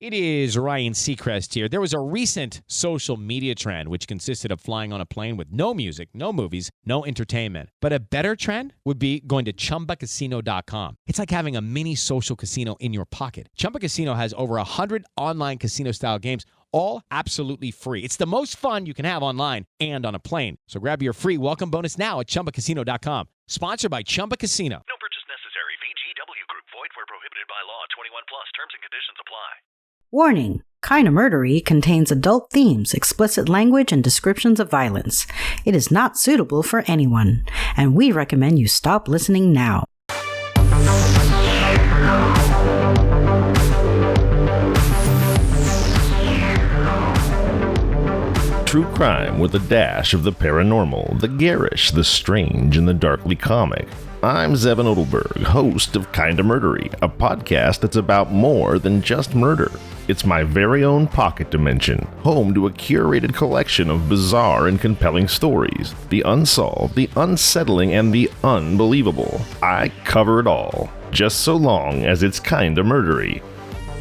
It is Ryan Seacrest here. There was a recent social media trend which consisted of flying on a plane with no music, no movies, no entertainment. But a better trend would be going to ChumbaCasino.com. It's like having a mini social casino in your pocket. Chumba Casino has over 100 online casino-style games, all absolutely free. It's the most fun you can have online and on a plane. So grab your free welcome bonus now at ChumbaCasino.com. Sponsored by Chumba Casino. No purchase necessary. VGW Group. Void where prohibited by law. 21 plus. Terms and conditions apply. Warning: Kinda Murdery contains adult themes, explicit language, and descriptions of violence. It is not suitable for anyone, and we recommend you stop listening now. True crime with a dash of the paranormal, the garish, the strange, and the darkly comic. I'm Zevon Odelberg, host of Kinda Murdery, a podcast that's about more than just murder. It's my very own pocket dimension, home to a curated collection of bizarre and compelling stories, the unsolved, the unsettling, and the unbelievable. I cover it all, just so long as it's kinda murdery.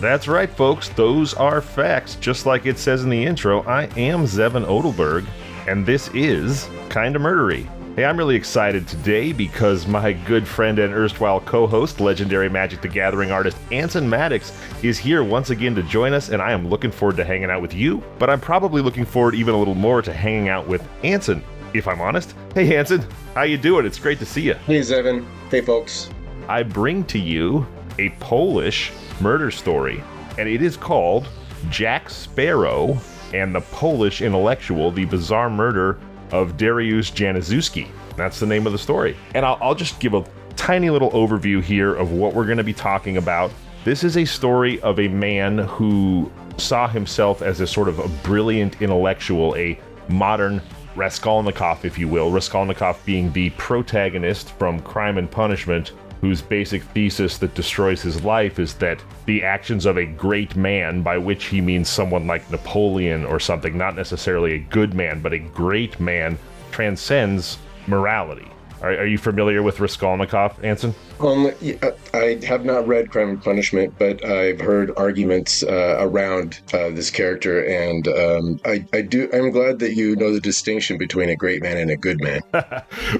That's right, folks, those are facts. Just like it says in the intro, I am Zevon Odelberg, and this is Kinda Murdery. Hey, I'm really excited today because my good friend and erstwhile co-host, legendary Magic the Gathering artist ANSON MADDOCKS, is here once again to join us, and I am looking forward to hanging out with you, but I'm probably looking forward even a little more to hanging out with ANSON, if I'm honest. Hey, ANSON, how you doing? It's great to see you. Hey, Zevon. Hey, folks. I bring to you a Polish murder story, and it is called Jack Sparrow and the Polish Intellectual, the bizarre murder of Dariusz Janiszewski. That's the name of the story. And I'll just give a tiny little overview here of what we're going to be talking about. This is a story of a man who saw himself as a sort of a brilliant intellectual, a modern Raskolnikov, if you will. Raskolnikov being the protagonist from Crime and Punishment, whose basic thesis that destroys his life is that the actions of a great man, by which he means someone like Napoleon or something, not necessarily a good man, but a great man, transcends morality. Are you familiar with Raskolnikov, Anson? I have not read Crime and Punishment, but I've heard arguments around this character, and I'm glad that you know the distinction between a great man and a good man.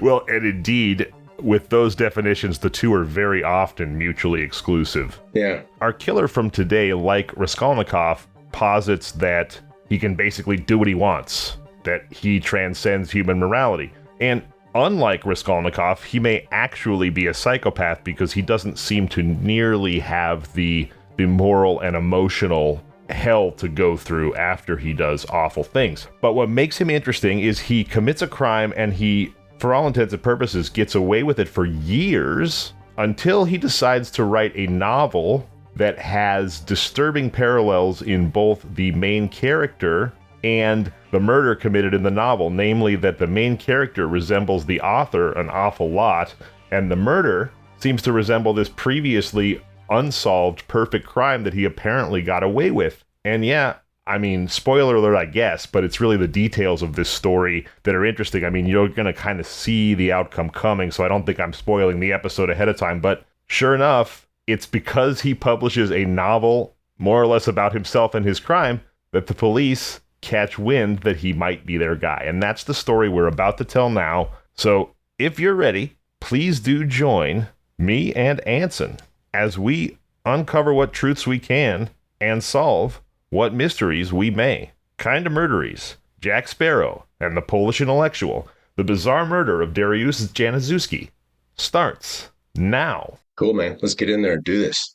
Well, and indeed, with those definitions, the two are very often mutually exclusive. Yeah. Our killer from today, like Raskolnikov, posits that he can basically do what he wants, that he transcends human morality. And unlike Raskolnikov, he may actually be a psychopath because he doesn't seem to nearly have the moral and emotional hell to go through after he does awful things. But what makes him interesting is he commits a crime and he, for all intents and purposes, gets away with it for years until he decides to write a novel that has disturbing parallels in both the main character and the murder committed in the novel, namely that the main character resembles the author an awful lot, and the murder seems to resemble this previously unsolved perfect crime that he apparently got away with. And yeah, I mean, spoiler alert, I guess, but it's really the details of this story that are interesting. I mean, you're going to kind of see the outcome coming, so I don't think I'm spoiling the episode ahead of time. But sure enough, it's because he publishes a novel more or less about himself and his crime that the police catch wind that he might be their guy. And that's the story we're about to tell now. So if you're ready, please do join me and Anson as we uncover what truths we can and solve what mysteries we may. Kinda Murderies, Jack Sparrow and the Polish Intellectual, the bizarre murder of Dariusz Janiszewski, starts now. Cool, man. Let's get in there and do this.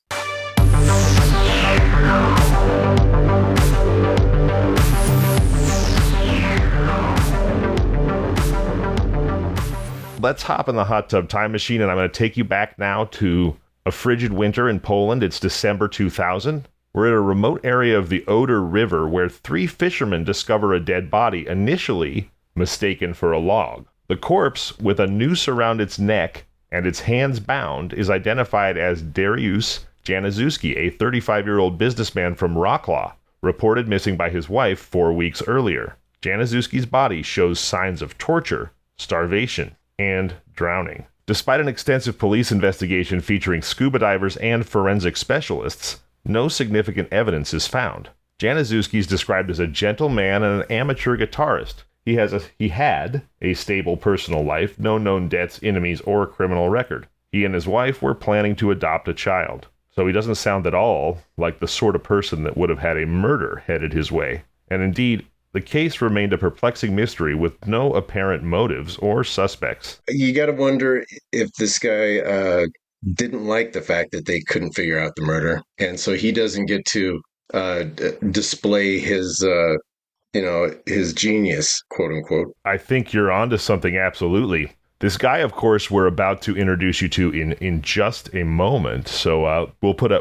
Let's hop in the hot tub time machine, and I'm going to take you back now to a frigid winter in Poland. It's December 2000. We're at a remote area of the Oder River where 3 fishermen discover a dead body, initially mistaken for a log. The corpse, with a noose around its neck and its hands bound, is identified as Dariusz Janiszewski, a 35-year-old businessman from Wroclaw, reported missing by his wife 4 weeks earlier. Janiszewski's body shows signs of torture, starvation, and drowning. Despite an extensive police investigation featuring scuba divers and forensic specialists, no significant evidence is found. Janiszewski is described as a gentle man and an amateur guitarist. He had a stable personal life, no known debts, enemies, or criminal record. He and his wife were planning to adopt a child. So he doesn't sound at all like the sort of person that would have had a murder headed his way. And indeed, the case remained a perplexing mystery with no apparent motives or suspects. You got to wonder if this guy didn't like the fact that they couldn't figure out the murder. And so he doesn't get to display his genius, quote unquote. I think you're onto something, absolutely. This guy, of course, we're about to introduce you to in just a moment. So we'll put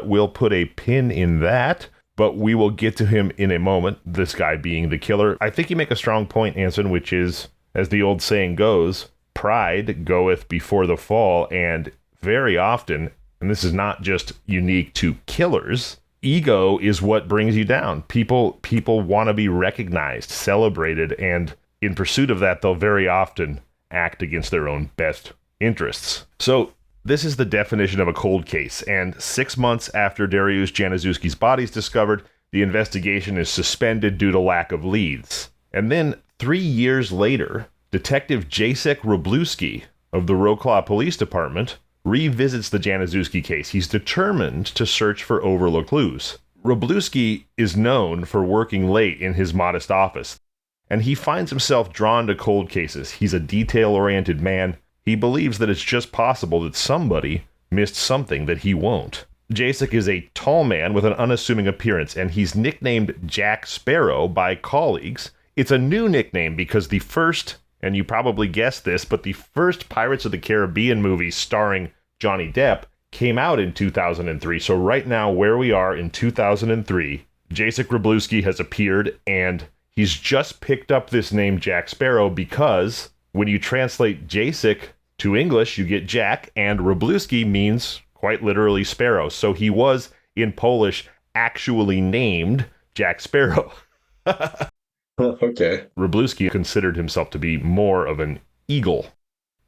a pin in that, but we will get to him in a moment, this guy being the killer. I think you make a strong point, Anson, which is, as the old saying goes, pride goeth before the fall, and very often, and this is not just unique to killers, ego is what brings you down. People want to be recognized, celebrated, and in pursuit of that, they'll very often act against their own best interests. So this is the definition of a cold case, and 6 months after Dariusz Janiszewski's body is discovered, the investigation is suspended due to lack of leads. And then 3 years later, Detective Jacek Wróblewski of the Wroclaw Police Department revisits the Janiszewski case. He's determined to search for overlooked clues. Wróblewski is known for working late in his modest office, and he finds himself drawn to cold cases. He's a detail-oriented man. He believes that it's just possible that somebody missed something that he won't. Jacek is a tall man with an unassuming appearance, and he's nicknamed Jack Sparrow by colleagues. It's a new nickname because the first, and you probably guessed this, but the first Pirates of the Caribbean movie starring Johnny Depp came out in 2003. So right now, where we are in 2003, Jacek Wróblewski has appeared, and he's just picked up this name Jack Sparrow because when you translate Jacek to English, you get Jack, and Wróblewski means quite literally sparrow. So he was, in Polish, actually named Jack Sparrow. Okay. Wróblewski considered himself to be more of an eagle.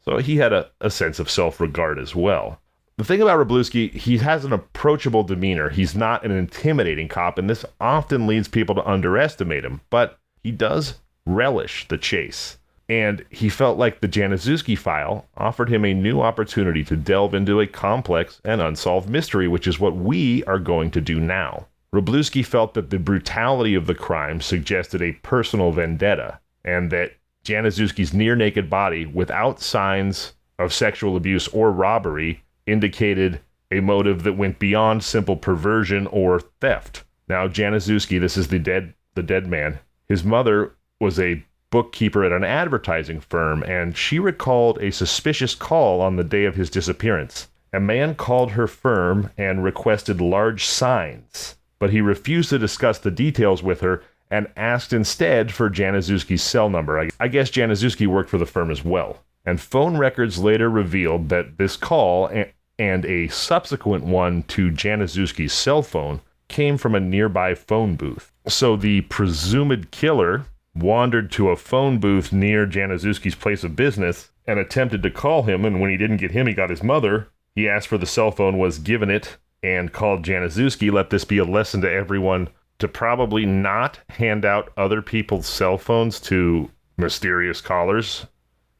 So he had a sense of self-regard as well. The thing about Wróblewski, he has an approachable demeanor. He's not an intimidating cop, and this often leads people to underestimate him, but he does relish the chase. And he felt like the Janiszewski file offered him a new opportunity to delve into a complex and unsolved mystery, which is what we are going to do now. Wróblewski felt that the brutality of the crime suggested a personal vendetta, and that Janiszewski's near-naked body, without signs of sexual abuse or robbery, indicated a motive that went beyond simple perversion or theft. Now, Janiszewski, this is the dead man. His mother was a bookkeeper at an advertising firm, and she recalled a suspicious call on the day of his disappearance. A man called her firm and requested large signs, but he refused to discuss the details with her and asked instead for Janiszewski's cell number. I guess Janiszewski worked for the firm as well. And phone records later revealed that this call and a subsequent one to Janiszewski's cell phone came from a nearby phone booth. So the presumed killer wandered to a phone booth near Janiszewski's place of business and attempted to call him, and when he didn't get him, he got his mother. He asked for the cell phone, was given it, and called Janiszewski. Let this be a lesson to everyone to probably not hand out other people's cell phones to mysterious callers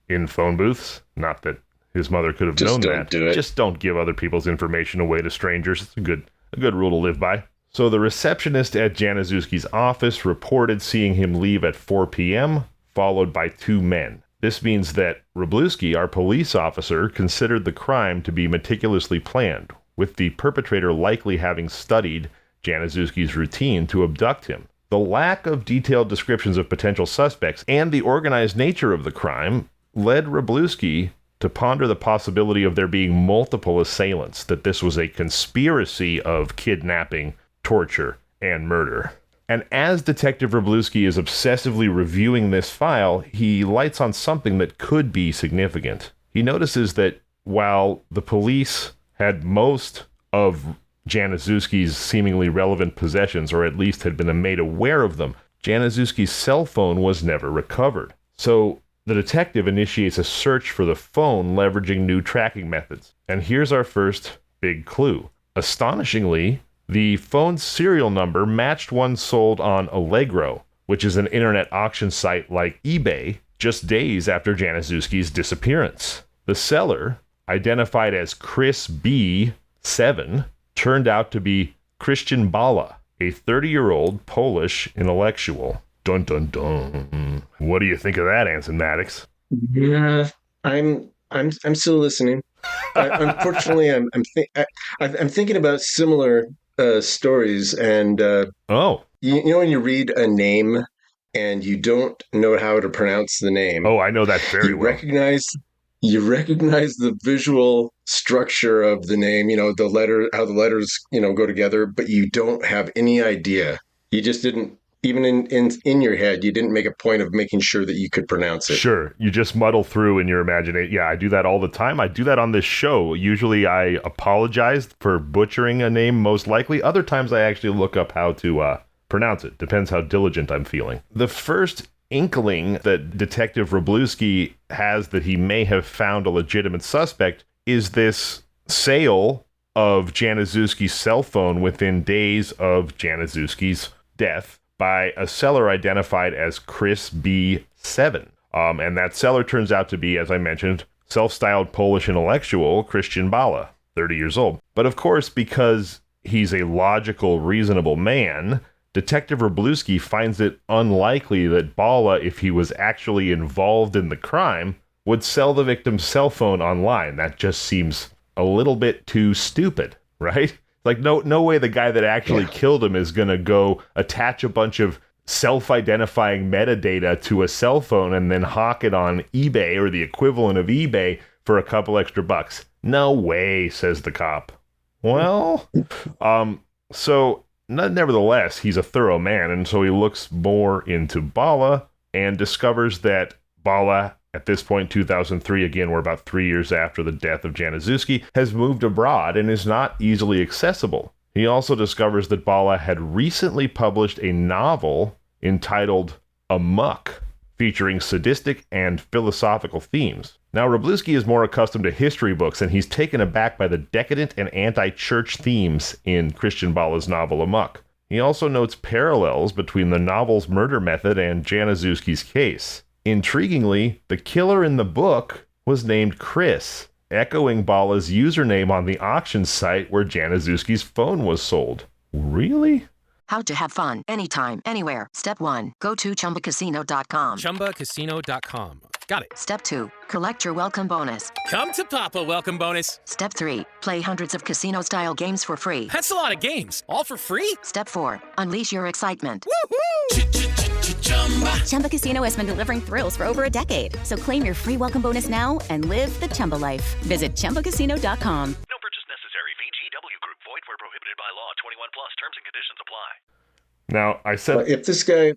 in phone booths. Not that his mother could have known that. Just don't give other people's information away to strangers. It's a good rule to live by. So the receptionist at Janiszewski's office reported seeing him leave at 4 p.m., followed by 2 men. This means that Wróblewski, our police officer, considered the crime to be meticulously planned, with the perpetrator likely having studied Janiszewski's routine to abduct him. The lack of detailed descriptions of potential suspects and the organized nature of the crime led Wróblewski to ponder the possibility of there being multiple assailants, that this was a conspiracy of kidnapping, torture, and murder. And as Detective Wróblewski is obsessively reviewing this file, he lights on something that could be significant. He notices that while the police had most of Janiszewski's seemingly relevant possessions, or at least had been made aware of them, Janiszewski's cell phone was never recovered. So the detective initiates a search for the phone, leveraging new tracking methods. And here's our first big clue. Astonishingly, The phone's serial number matched one sold on Allegro, which is an internet auction site like eBay, just days after Janiszewski's disappearance. The seller, identified as Chris B. 7, turned out to be Christian Bala, a 30-year-old Polish intellectual. Dun dun dun. What do you think of that, Anson Maddox? Yeah, I'm still listening. Unfortunately, I'm thinking about similar stories, and you know when you read a name and you don't know how to pronounce the name. Oh, I know that very well. You recognize the visual structure of the name, how the letters, go together, but you don't have any idea. You just didn't, even in your head, you didn't make a point of making sure that you could pronounce it. Sure. You just muddle through in your imagination. Yeah, I do that all the time. I do that on this show. Usually I apologize for butchering a name, most likely. Other times I actually look up how to pronounce it. Depends how diligent I'm feeling. The first inkling that Detective Wroblewski has that he may have found a legitimate suspect is this sale of Janiszewski's cell phone within days of Janiszewski's death by a seller identified as Chris B. 7. And that seller turns out to be, as I mentioned, self-styled Polish intellectual Christian Bala, 30 years old. But of course, because he's a logical, reasonable man, Detective Wroblewski finds it unlikely that Bala, if he was actually involved in the crime, would sell the victim's cell phone online. That just seems a little bit too stupid, right? Like, no way the guy that actually killed him is going to go attach a bunch of self-identifying metadata to a cell phone and then hawk it on eBay or the equivalent of eBay for a couple extra bucks. No way, says the cop. Well, nevertheless, he's a thorough man, and so he looks more into Bala and discovers that Bala, at this point, 2003, again, we're about 3 years after the death of Janiszewski, has moved abroad and is not easily accessible. He also discovers that Bala had recently published a novel entitled Amuck, featuring sadistic and philosophical themes. Now, Wroblewski is more accustomed to history books, and he's taken aback by the decadent and anti-church themes in Christian Bala's novel Amuck. He also notes parallels between the novel's murder method and Janiszewski's case. Intriguingly, the killer in the book was named Chris, echoing Bala's username on the auction site where Janiszewski's phone was sold. Really? How to have fun anytime, anywhere. Step 1. Go to ChumbaCasino.com. ChumbaCasino.com. Got it. Step 2. Collect your welcome bonus. Come to Papa welcome bonus. Step 3. Play hundreds of casino-style games for free. That's a lot of games. All for free? Step 4. Unleash your excitement. Woohoo! Chumba Casino has been delivering thrills for over a decade. So claim your free welcome bonus now and live the Chumba life. Visit ChumbaCasino.com. No purchase necessary. VGW Group. Void where prohibited by law. 21 plus. Terms and conditions apply. Now, I said... if this guy...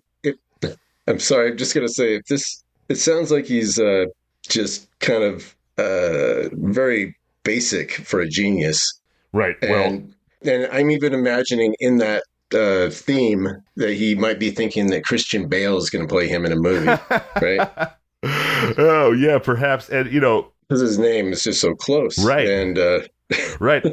I'm sorry, I'm just going to say, it sounds like he's just kind of very basic for a genius. Right, and I'm even imagining in that theme that he might be thinking that Christian Bale is going to play him in a movie, right? Oh, yeah, perhaps. And, because his name is just so close. Right. And, right.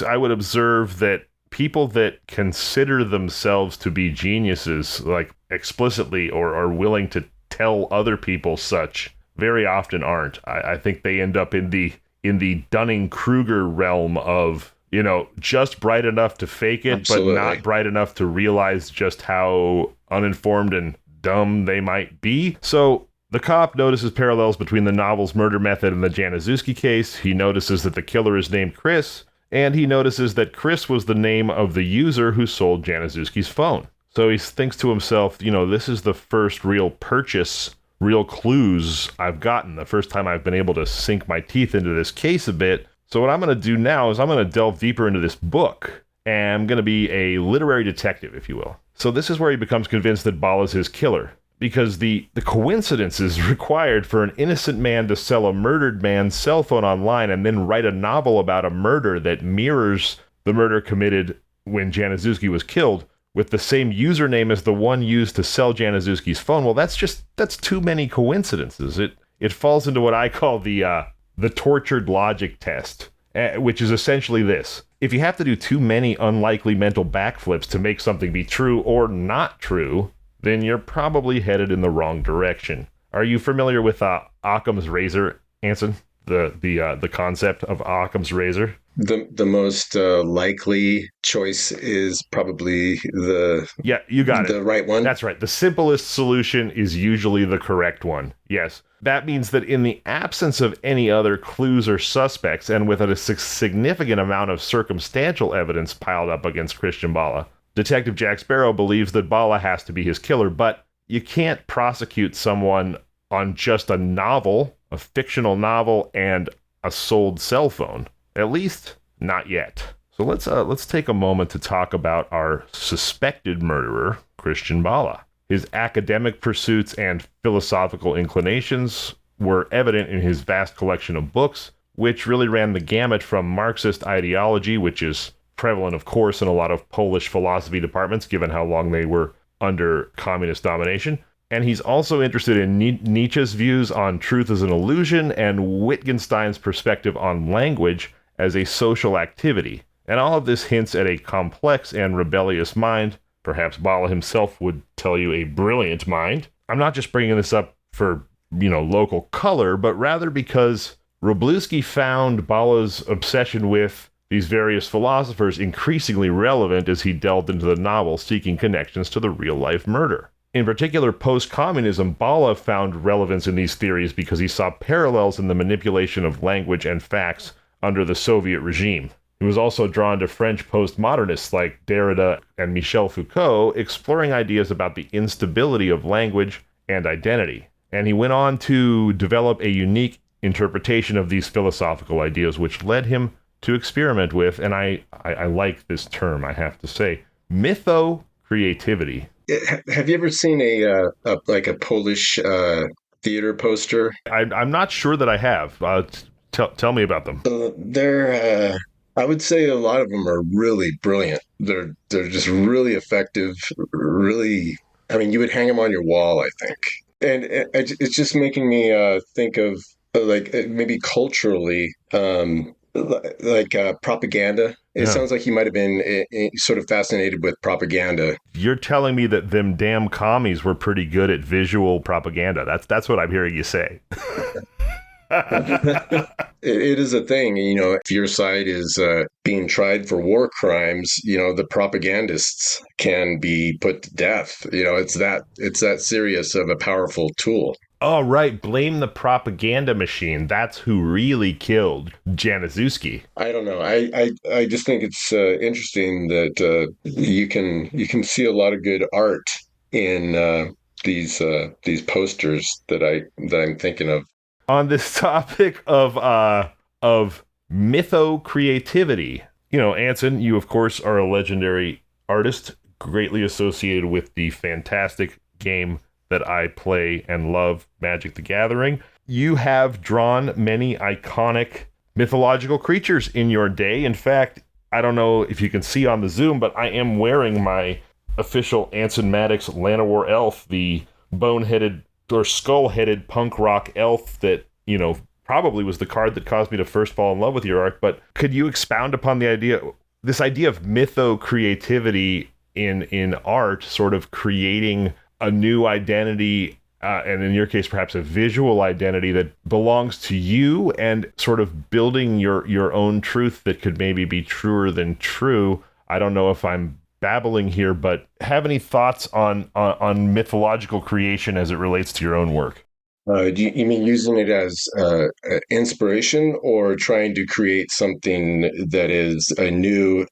I would observe that people that consider themselves to be geniuses, like explicitly or are willing to tell other people such, very often aren't. I think they end up in the Dunning-Kruger realm of, just bright enough to fake it, Absolutely. But not bright enough to realize just how uninformed and dumb they might be. So the cop notices parallels between the novel's murder method and the Janiszewski case. He notices that the killer is named Chris, and he notices that Chris was the name of the user who sold Janiszewski's phone. So he thinks to himself, this is the first real clues I've gotten, the first time I've been able to sink my teeth into this case a bit. So what I'm going to do now is I'm going to delve deeper into this book, and I'm going to be a literary detective, if you will. So this is where he becomes convinced that Bala's his killer, because the coincidences required for an innocent man to sell a murdered man's cell phone online and then write a novel about a murder that mirrors the murder committed when Janiszewski was killed with the same username as the one used to sell Janiszewski's phone. Well, that's too many coincidences. It falls into what I call the tortured logic test. which is essentially this. If you have to do too many unlikely mental backflips to make something be true or not true, then you're probably headed in the wrong direction. Are you familiar with Occam's razor, Anson? The concept of Occam's razor? The most likely choice is probably you got the right one. That's right. The simplest solution is usually the correct one. Yes. That means that in the absence of any other clues or suspects, and with a significant amount of circumstantial evidence piled up against Christian Bala, Detective Jack Sparrow believes that Bala has to be his killer, but you can't prosecute someone on just a novel, a fictional novel, and a sold cell phone. At least, not yet. So let's take a moment to talk about our suspected murderer, Christian Bala. His academic pursuits and philosophical inclinations were evident in his vast collection of books, which really ran the gamut from Marxist ideology, which is prevalent, of course, in a lot of Polish philosophy departments, given how long they were under communist domination. And he's also interested in Nietzsche's views on truth as an illusion and Wittgenstein's perspective on language as a social activity. And all of this hints at a complex and rebellious mind. Perhaps Bala himself would tell you a brilliant mind. I'm not just bringing this up for, local color, but rather because Wroblewski found Bala's obsession with these various philosophers increasingly relevant as he delved into the novel, seeking connections to the real-life murder. In particular, post-communism, Bala found relevance in these theories because he saw parallels in the manipulation of language and facts under the Soviet regime. He was also drawn to French postmodernists like Derrida and Michel Foucault, exploring ideas about the instability of language and identity. And he went on to develop a unique interpretation of these philosophical ideas, which led him to experiment with, and I like this term, I have to say, mytho-creativity. Have you ever seen a Polish theater poster? I'm not sure that I have. Tell me about them. They're, I would say a lot of them are really brilliant. They're just really effective. Really, you would hang them on your wall, I think. And it's just making me think of maybe culturally, propaganda. It sounds like you might have been sort of fascinated with propaganda. You're telling me that them damn commies were pretty good at visual propaganda. That's what I'm hearing you say. It is a thing, if your side is being tried for war crimes, the propagandists can be put to death. It's that serious of a powerful tool. Oh, right. Blame the propaganda machine. That's who really killed Janiszewski. I don't know. I just think it's interesting that you can see a lot of good art in these posters that I'm thinking of. On this topic of mytho-creativity, Anson, you of course are a legendary artist, greatly associated with the fantastic game that I play and love, Magic the Gathering. You have drawn many iconic mythological creatures in your day. In fact, I don't know if you can see on the Zoom, but I am wearing my official ANSON MADDOCKS Llanowar elf, the boneheaded or skull-headed punk rock elf that, probably was the card that caused me to first fall in love with your art. But could you expound upon this idea of mytho-creativity in art, sort of creating a new identity, and in your case, perhaps a visual identity that belongs to you, and sort of building your own truth that could maybe be truer than true? I don't know if I'm babbling here, but have any thoughts on mythological creation as it relates to your own work? Do you mean using it as inspiration, or trying to create something that is a new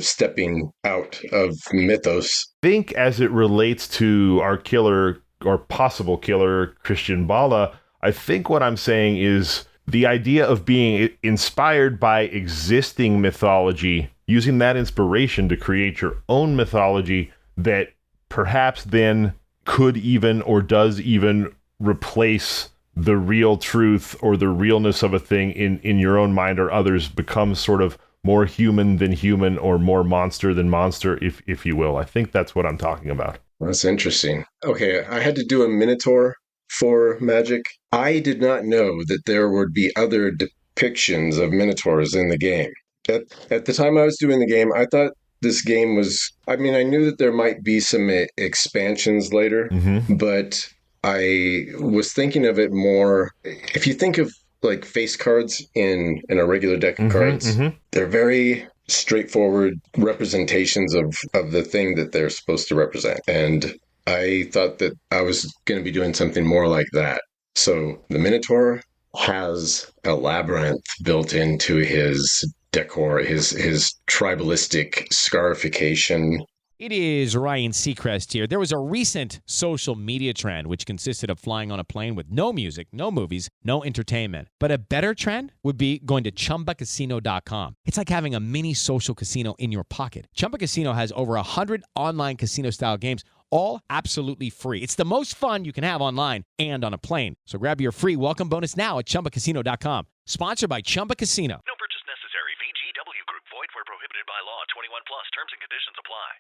stepping out of mythos? Think as it relates to our killer or possible killer, Christian Bala. I think what I'm saying is the idea of being inspired by existing mythology, using that inspiration to create your own mythology that perhaps then could even or does even replace the real truth or the realness of a thing in your own mind or others, becomes sort of more human than human or more monster than monster, if you will. I think that's what I'm talking about. That's interesting. Okay, I had to do a Minotaur for Magic. I did not know that there would be other depictions of minotaurs in the game. At the time I was doing the game, I thought this game was, I mean, I knew that there might be some expansions later, but I was thinking of it more, if you think of like face cards in a regular deck of cards, they're very straightforward representations of the thing that they're supposed to represent. And I thought that I was going to be doing something more like that. So the Minotaur has a labyrinth built into his decor, his tribalistic scarification. It is Ryan Seacrest here. There was a recent social media trend which consisted of flying on a plane with no music, no movies, no entertainment. But a better trend would be going to ChumbaCasino.com. It's like having a mini social casino in your pocket. Chumba Casino has over 100 online casino-style games, all absolutely free. It's the most fun you can have online and on a plane. So grab your free welcome bonus now at ChumbaCasino.com. Sponsored by Chumba Casino. No purchase necessary. VGW Group. Void where prohibited by law. 21 plus. Terms and conditions apply.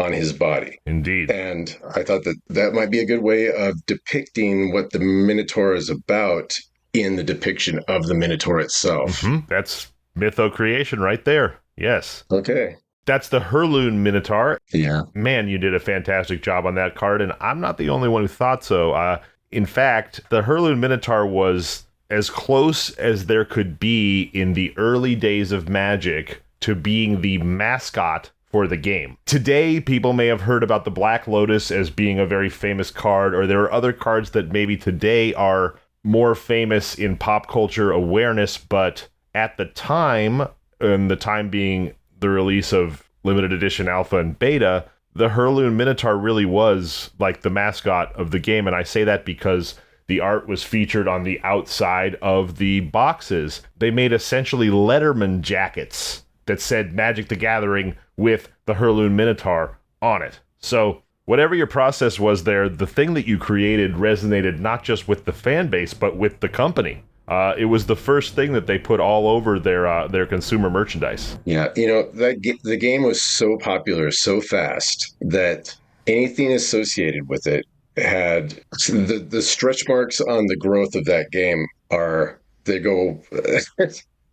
On his body. Indeed. And I thought that might be a good way of depicting what the Minotaur is about in the depiction of the Minotaur itself. That's mytho creation right there. Yes. Okay. That's the Herloon Minotaur. Yeah. Man, you did a fantastic job on that card, and I'm not the only one who thought so. In fact, the Herloon Minotaur was as close as there could be in the early days of Magic to being the mascot for the game. Today, people may have heard about the Black Lotus as being a very famous card, or there are other cards that maybe today are more famous in pop culture awareness, but at the time, and the time being the release of limited edition alpha and beta, the Herloon Minotaur really was like the mascot of the game, and I say that because the art was featured on the outside of the boxes. They made essentially Letterman jackets that said Magic the Gathering with the Herloon Minotaur on it. So whatever your process was there, the thing that you created resonated not just with the fan base, but with the company. It was the first thing that they put all over their consumer merchandise. Yeah, the game was so popular so fast that anything associated with it had the stretch marks on the growth of that game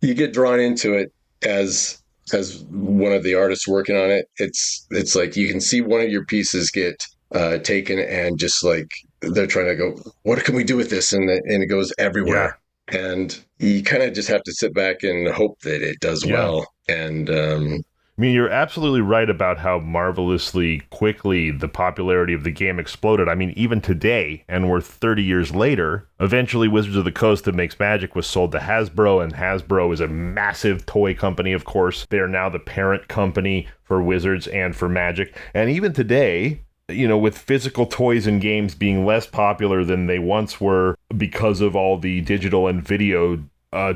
you get drawn into it as one of the artists working on it. It's like you can see one of your pieces get taken, and just like they're trying to go, what can we do with this? And it goes everywhere. Yeah. And you kind of just have to sit back and hope that it does well. And I mean, you're absolutely right about how marvelously quickly the popularity of the game exploded. I mean, even today, and we're 30 years later, eventually Wizards of the Coast that makes Magic was sold to Hasbro, and Hasbro is a massive toy company, of course. They are now the parent company for Wizards and for Magic. And even today, with physical toys and games being less popular than they once were because of all the digital and video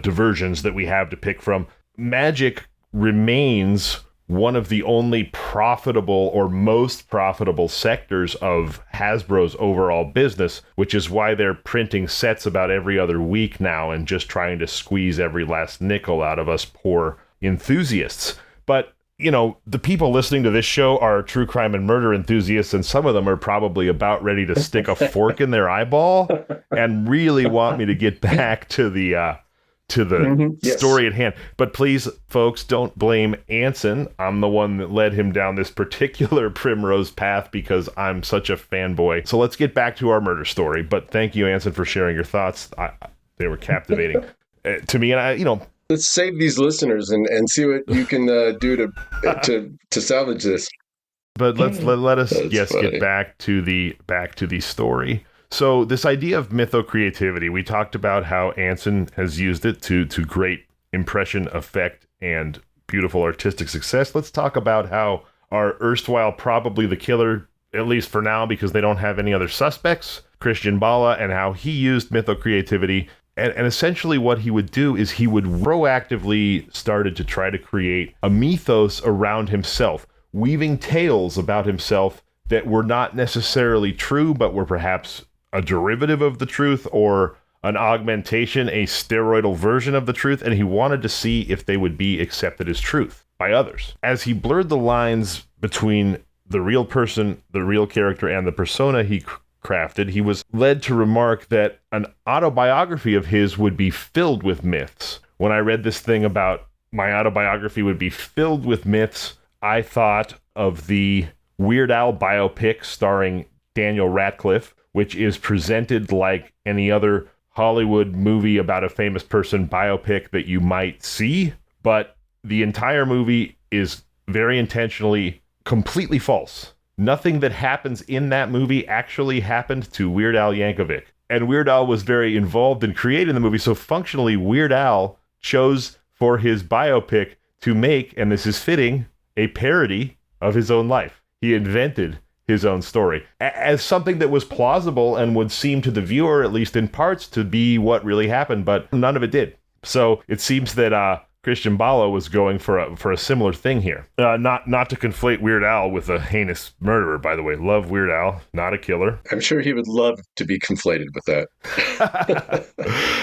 diversions that we have to pick from, Magic remains one of the only profitable or most profitable sectors of Hasbro's overall business, which is why they're printing sets about every other week now and just trying to squeeze every last nickel out of us poor enthusiasts. But, the people listening to this show are true crime and murder enthusiasts, and some of them are probably about ready to stick a fork in their eyeball and really want me to get back to the story at hand. But please, folks, don't blame Anson. I'm the one that led him down this particular primrose path because I'm such a fanboy. So let's get back to our murder story. But thank you, Anson, for sharing your thoughts. They were captivating to me. And let's save these listeners and see what you can do to salvage this. But let us get back to the story. So this idea of mytho-creativity, we talked about how Anson has used it to great impression, effect, and beautiful artistic success. Let's talk about how our erstwhile probably the killer, at least for now because they don't have any other suspects, Christian Bala, and how he used mytho-creativity. And essentially what he would do is he would proactively started to try to create a mythos around himself, weaving tales about himself that were not necessarily true, but were perhaps a derivative of the truth or an augmentation, a steroidal version of the truth, and he wanted to see if they would be accepted as truth by others. As he blurred the lines between the real person, the real character, and the persona he crafted, he was led to remark that an autobiography of his would be filled with myths, when I read this thing about my autobiography would be filled with myths, I thought of the Weird Al biopic starring Daniel Radcliffe, which is presented like any other Hollywood movie about a famous person biopic that you might see, but the entire movie is very intentionally completely false. Nothing that happens in that movie actually happened to Weird Al Yankovic. And Weird Al was very involved in creating the movie, so functionally Weird Al chose for his biopic to make, and this is fitting, a parody of his own life. He invented his own story as something that was plausible and would seem to the viewer, at least in parts, to be what really happened, but none of it did. So it seems that Christian Bala was going for a similar thing here. Not to conflate Weird Al with a heinous murderer, by the way. Love Weird Al, not a killer. I'm sure he would love to be conflated with that.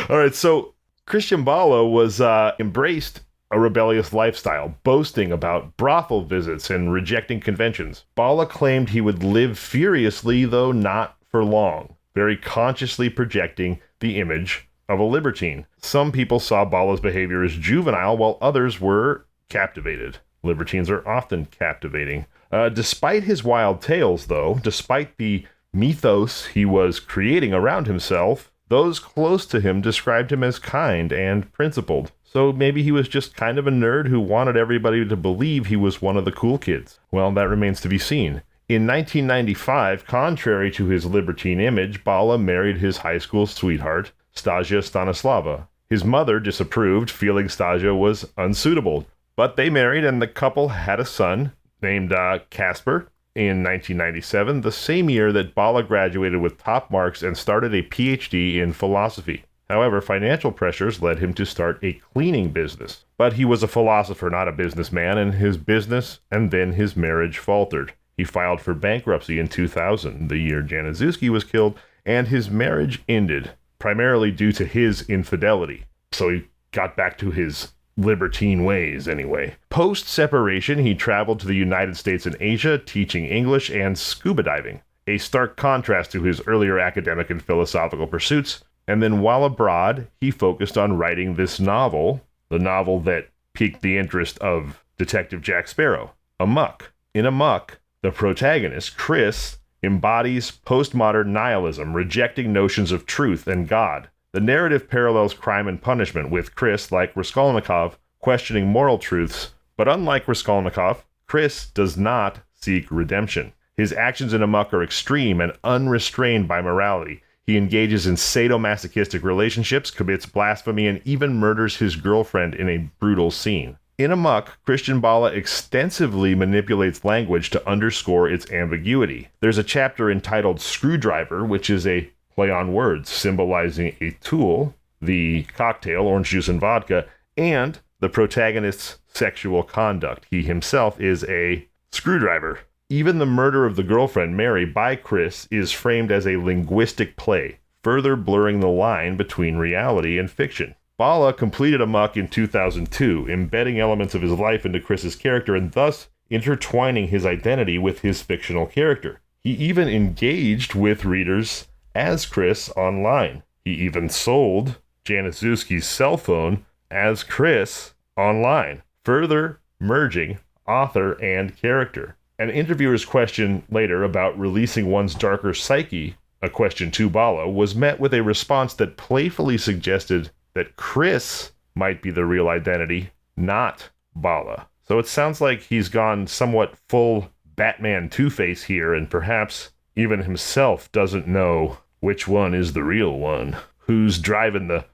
All right, so Christian Bala was embraced a rebellious lifestyle, boasting about brothel visits and rejecting conventions. Bala claimed he would live furiously, though not for long, very consciously projecting the image of a libertine. Some people saw Bala's behavior as juvenile, while others were captivated. Libertines are often captivating. Despite his wild tales, though, despite the mythos he was creating around himself, those close to him described him as kind and principled. So maybe he was just kind of a nerd who wanted everybody to believe he was one of the cool kids. Well, that remains to be seen. In 1995, contrary to his libertine image, Bala married his high school sweetheart, Stasia Stanislava. His mother disapproved, feeling Stasia was unsuitable. But they married, and the couple had a son named Casper in 1997, the same year that Bala graduated with top marks and started a PhD in philosophy. However, financial pressures led him to start a cleaning business. But he was a philosopher, not a businessman, and his business and then his marriage faltered. He filed for bankruptcy in 2000, the year Janiszewski was killed, and his marriage ended, primarily due to his infidelity. So he got back to his libertine ways anyway. Post-separation, he traveled to the United States and Asia, teaching English and scuba diving, a stark contrast to his earlier academic and philosophical pursuits. And then while abroad, he focused on writing this novel, the novel that piqued the interest of Detective Jack Sparrow, Amok. In Amok, the protagonist, Chris, embodies postmodern nihilism, rejecting notions of truth and God. The narrative parallels Crime and Punishment, with Chris, like Raskolnikov, questioning moral truths, but unlike Raskolnikov, Chris does not seek redemption. His actions in Amok are extreme and unrestrained by morality. He engages in sadomasochistic relationships, commits blasphemy, and even murders his girlfriend in a brutal scene. In Amok, Christian Bala extensively manipulates language to underscore its ambiguity. There's a chapter entitled Screwdriver, which is a play on words, symbolizing a tool, the cocktail, orange juice and vodka, and the protagonist's sexual conduct. He himself is a screwdriver. Even the murder of the girlfriend, Mary, by Chris is framed as a linguistic play, further blurring the line between reality and fiction. Bala completed Amok in 2002, embedding elements of his life into Chris's character and thus intertwining his identity with his fictional character. He even engaged with readers as Chris online. He even sold Janiszewski's cell phone as Chris online, further merging author and character. An interviewer's question later about releasing one's darker psyche, a question to Bala, was met with a response that playfully suggested that Chris might be the real identity, not Bala. So it sounds like he's gone somewhat full Batman Two-Face here, and perhaps even himself doesn't know which one is the real one. Who's driving the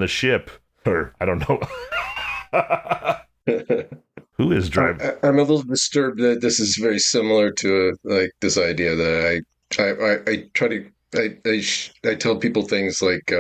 ship? Or, I don't know. Who is driving? I'm a little disturbed that this is very similar to this idea that I tell people things like,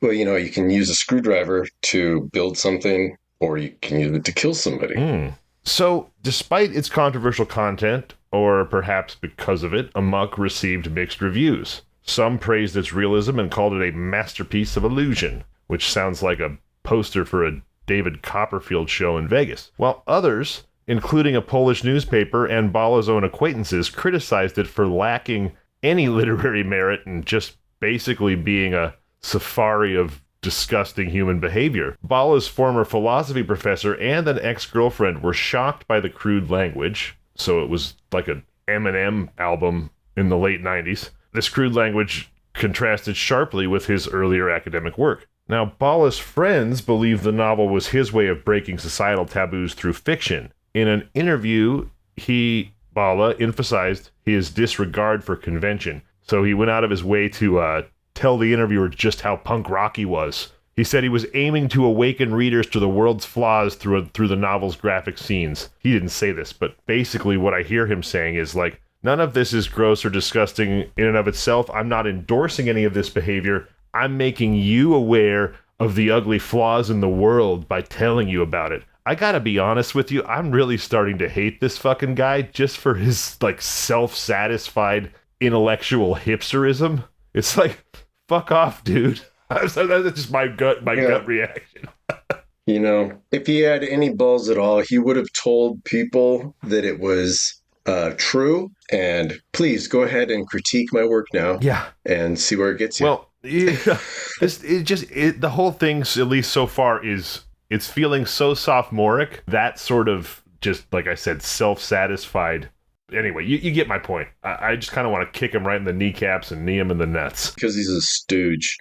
you can use a screwdriver to build something, or you can use it to kill somebody. So, despite its controversial content, or perhaps because of it, Amok received mixed reviews. Some praised its realism and called it a masterpiece of illusion, which sounds like a poster for a David Copperfield show in Vegas, while others, including a Polish newspaper and Bala's own acquaintances, criticized it for lacking any literary merit and just basically being a safari of disgusting human behavior. Bala's former philosophy professor and an ex-girlfriend were shocked by the crude language. So it was like an Eminem album in the late 90s. This crude language contrasted sharply with his earlier academic work. Now, Bala's friends believe the novel was his way of breaking societal taboos through fiction. In an interview, Bala, emphasized his disregard for convention. So he went out of his way to tell the interviewer just how punk rock he was. He said he was aiming to awaken readers to the world's flaws through the novel's graphic scenes. He didn't say this, but basically what I hear him saying is like, none of this is gross or disgusting in and of itself. I'm not endorsing any of this behavior. I'm making you aware of the ugly flaws in the world by telling you about it. I gotta be honest with you, I'm really starting to hate this fucking guy just for his, like, self-satisfied intellectual hipsterism. It's like, fuck off, dude. That's just my gut reaction. You know, if he had any balls at all, he would have told people that it was true, and please go ahead and critique my work now. Yeah. And see where it gets you. Well, yeah, the whole thing, at least so far, it's feeling so sophomoric, that sort of, just like I said, self-satisfied. Anyway, you get my point. I just kind of want to kick him right in the kneecaps and knee him in the nuts. Because he's a stooge.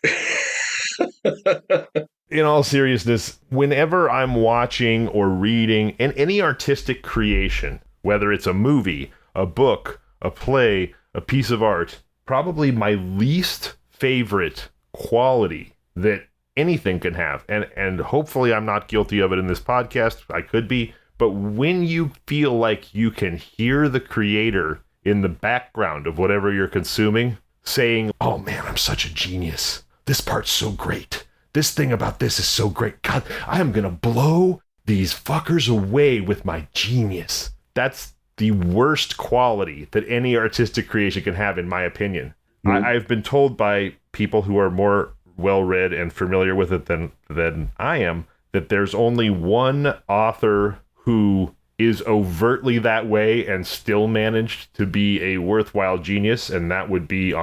In all seriousness, whenever I'm watching or reading any artistic creation, whether it's a movie, a book, a play, a piece of art, probably my least favorite quality that anything can have, and hopefully I'm not guilty of it in this podcast, I could be, but when you feel like you can hear the creator in the background of whatever you're consuming saying, oh man, I'm such a genius. This part's so great. This thing about this is so great. God, I am going to blow these fuckers away with my genius. That's the worst quality that any artistic creation can have, in my opinion. Mm-hmm. I've been told by people who are more well-read and familiar with it than I am, that there's only one author who is overtly that way and still managed to be a worthwhile genius, and that would be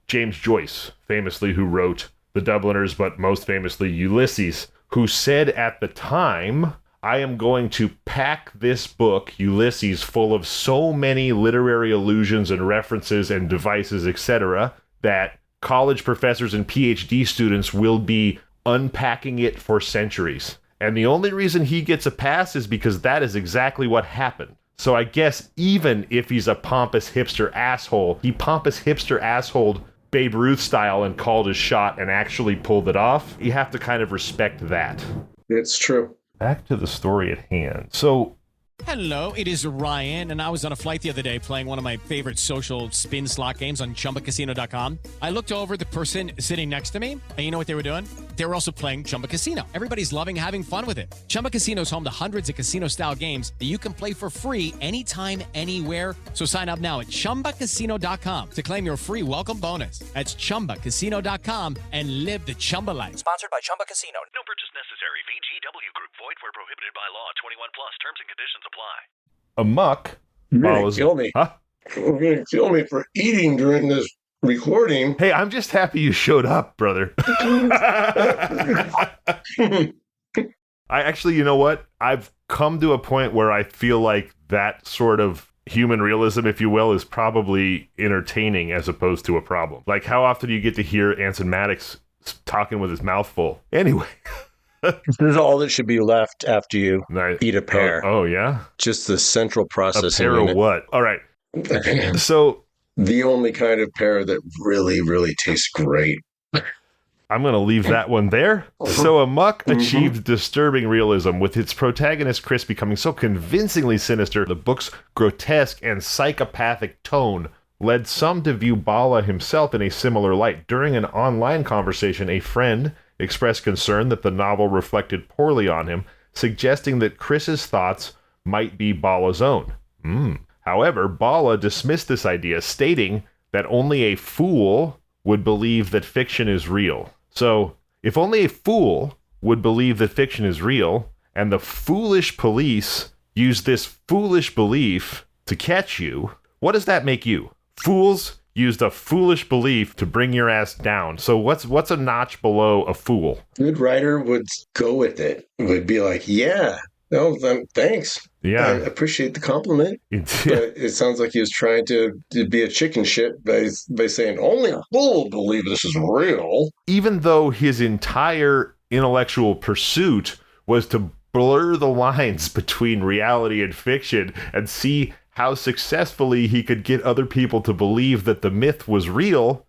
James Joyce, famously, who wrote The Dubliners, but most famously Ulysses, who said at the time, I am going to pack this book, Ulysses, full of so many literary allusions and references and devices, etc., that college professors and PhD students will be unpacking it for centuries. And the only reason he gets a pass is because that is exactly what happened. So I guess even if he's a pompous hipster asshole, he pompous hipster assholed Babe Ruth style and called his shot and actually pulled it off. You have to kind of respect that. It's true. Back to the story at hand. So, Hello, it is Ryan, and I was on a flight the other day playing one of my favorite social spin slot games on ChumbaCasino.com. I looked over at the person sitting next to me, and you know what they were doing? They were also playing Chumba Casino. Everybody's loving having fun with it. Chumba Casino is home to hundreds of casino-style games that you can play for free anytime, anywhere. So sign up now at ChumbaCasino.com to claim your free welcome bonus. That's ChumbaCasino.com and live the Chumba life. Sponsored by Chumba Casino. No purchase necessary. VGW Group. Void where prohibited by law. 21 plus. Terms and conditions apply. Amok. You're going to kill me. Huh? You're going to kill me for eating during this recording. Hey, I'm just happy you showed up, brother. I actually, you know what? I've come to a point where I feel like that sort of human realism, if you will, is probably entertaining as opposed to a problem. Like, how often do you get to hear ANSON Maddox talking with his mouth full? Anyway. This is all that should be left after you eat a pear. Oh, yeah? Just the central processing. A pear of what? All right. So the only kind of pear that really, really tastes great. I'm going to leave that one there. So Amok achieved disturbing realism, with its protagonist Chris becoming so convincingly sinister. The book's grotesque and psychopathic tone led some to view Bala himself in a similar light. During an online conversation, a friend expressed concern that the novel reflected poorly on him, suggesting that Chris's thoughts might be Bala's own. However, Bala dismissed this idea, stating that only a fool would believe that fiction is real. So, if only a fool would believe that fiction is real, and the foolish police use this foolish belief to catch you, what does that make you? Fools used a foolish belief to bring your ass down. So what's a notch below a fool? Good writer would go with it. Would be like, yeah, no, thanks. Yeah. I appreciate the compliment. But it sounds like he was trying to be a chicken shit by saying, only a fool will believe this is real. Even though his entire intellectual pursuit was to blur the lines between reality and fiction and see how successfully he could get other people to believe that the myth was real,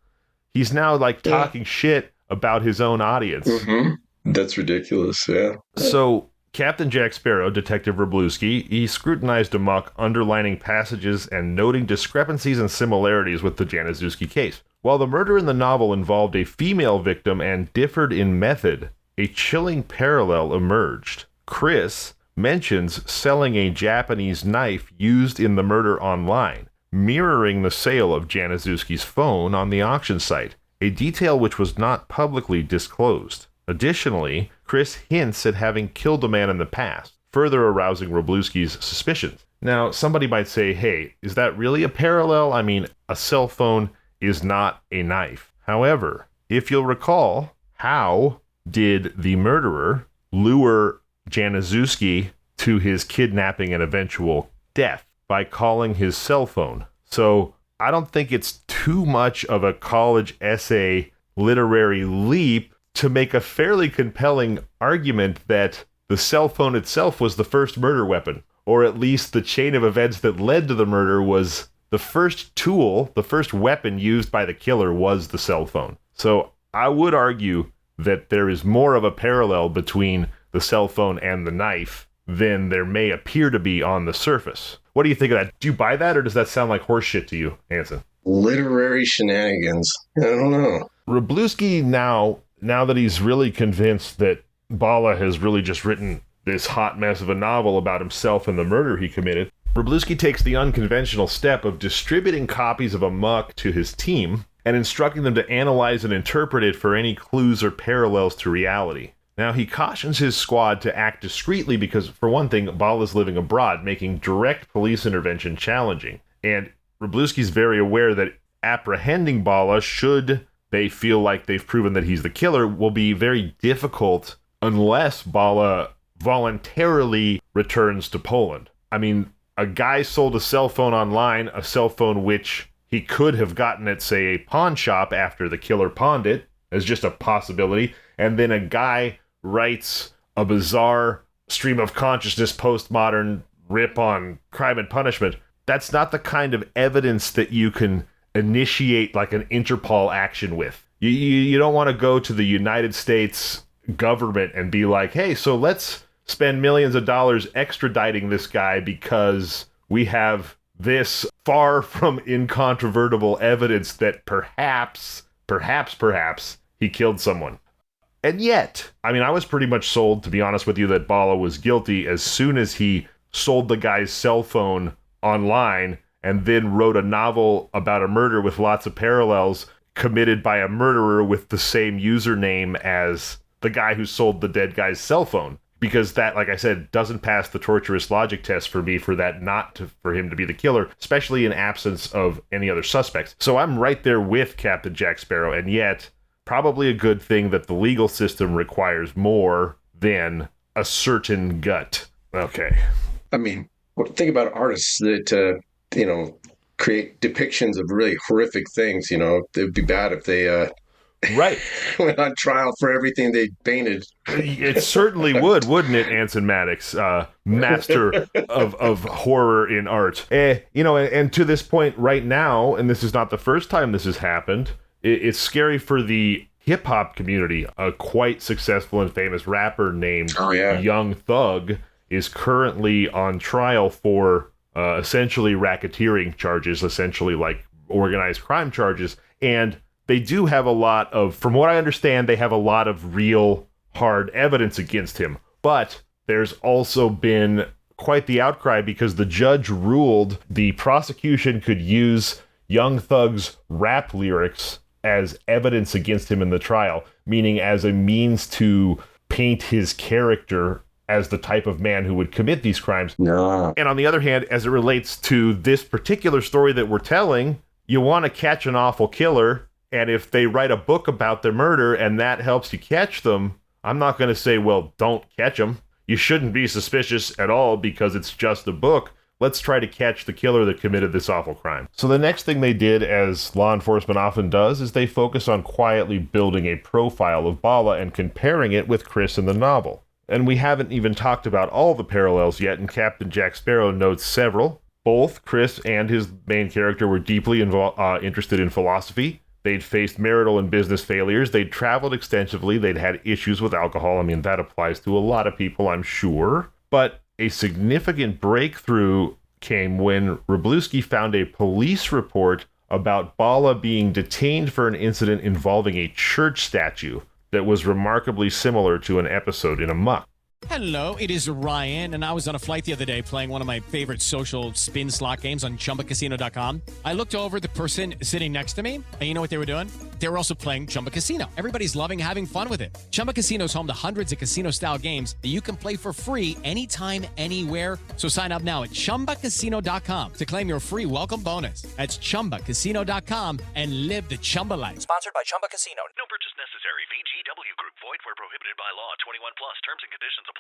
he's now like talking shit about his own audience. Mm-hmm. That's ridiculous, yeah. So Captain Jack Sparrow, Detective Wroblewski, he scrutinized Amok, underlining passages and noting discrepancies and similarities with the Janiszewski case. While the murder in the novel involved a female victim and differed in method, a chilling parallel emerged. Chris mentions selling a Japanese knife used in the murder online, mirroring the sale of Janiszewski's phone on the auction site, a detail which was not publicly disclosed. Additionally, Chris hints at having killed a man in the past, further arousing Wroblewski's suspicions. Now, somebody might say, hey, is that really a parallel? I mean, a cell phone is not a knife. However, if you'll recall, how did the murderer lure Janiszewski to his kidnapping and eventual death? By calling his cell phone. So I don't think it's too much of a college essay literary leap to make a fairly compelling argument that the cell phone itself was the first murder weapon, or at least the chain of events that led to the murder was the first tool, the first weapon used by the killer was the cell phone. So I would argue that there is more of a parallel between the cell phone and the knife than there may appear to be on the surface. What do you think of that? Do you buy that, or does that sound like horse shit to you, Anson? Literary shenanigans. I don't know. Wroblewski now that he's really convinced that Bala has really just written this hot mess of a novel about himself and the murder he committed, Wroblewski takes the unconventional step of distributing copies of Amok to his team and instructing them to analyze and interpret it for any clues or parallels to reality. Now, he cautions his squad to act discreetly because, for one thing, Bala's living abroad, making direct police intervention challenging. And Wroblewski's very aware that apprehending Bala, should they feel like they've proven that he's the killer, will be very difficult unless Bala voluntarily returns to Poland. I mean, a guy sold a cell phone online, a cell phone which he could have gotten at, say, a pawn shop after the killer pawned it, as just a possibility, and then a guy writes a bizarre stream of consciousness postmodern rip on Crime and Punishment. That's not the kind of evidence that you can initiate like an Interpol action with. You don't want to go to the United States government and be like, hey, so let's spend millions of dollars extraditing this guy because we have this far from incontrovertible evidence that perhaps he killed someone. And yet, I mean, I was pretty much sold, to be honest with you, that Bala was guilty as soon as he sold the guy's cell phone online and then wrote a novel about a murder with lots of parallels committed by a murderer with the same username as the guy who sold the dead guy's cell phone. Because that, like I said, doesn't pass the torturous logic test for me for him to be the killer, especially in absence of any other suspects. So I'm right there with Captain Jack Sparrow, and yet probably a good thing that the legal system requires more than a certain gut. Okay. I mean, think about artists that, create depictions of really horrific things. You know, it would be bad if they right went on trial for everything they painted. It certainly would, wouldn't it, Anson Maddox, master of horror in art? And to this point right now, and this is not the first time this has happened, it's scary for the hip-hop community. A quite successful and famous rapper named Young Thug is currently on trial for essentially racketeering charges, essentially like organized crime charges. And they do have a lot of, from what I understand, they have a lot of real hard evidence against him. But there's also been quite the outcry because the judge ruled the prosecution could use Young Thug's rap lyrics as evidence against him in the trial, meaning as a means to paint his character as the type of man who would commit these crimes. No. And on the other hand, as it relates to this particular story that we're telling, you want to catch an awful killer, and if they write a book about their murder and that helps you catch them, I'm not going to say, well, don't catch them. You shouldn't be suspicious at all because it's just a book. Let's try to catch the killer that committed this awful crime. So the next thing they did, as law enforcement often does, is they focus on quietly building a profile of Bala and comparing it with Chris in the novel. And we haven't even talked about all the parallels yet, and Captain Jack Sparrow notes several. Both Chris and his main character were deeply interested in philosophy. They'd faced marital and business failures. They'd traveled extensively. They'd had issues with alcohol. I mean, that applies to a lot of people, I'm sure. But a significant breakthrough came when Wroblewski found a police report about Bala being detained for an incident involving a church statue that was remarkably similar to an episode in Amok. Hello, it is Ryan, and I was on a flight the other day playing one of my favorite social spin slot games on ChumbaCasino.com. I looked over at the person sitting next to me, and you know what they were doing? They were also playing Chumba Casino. Everybody's loving having fun with it. Chumba Casino is home to hundreds of casino-style games that you can play for free anytime, anywhere. So sign up now at ChumbaCasino.com to claim your free welcome bonus. That's ChumbaCasino.com and live the Chumba life. Sponsored by Chumba Casino. No purchase necessary. VGW Group. Void where prohibited by law. 21 plus. Terms and conditions apply.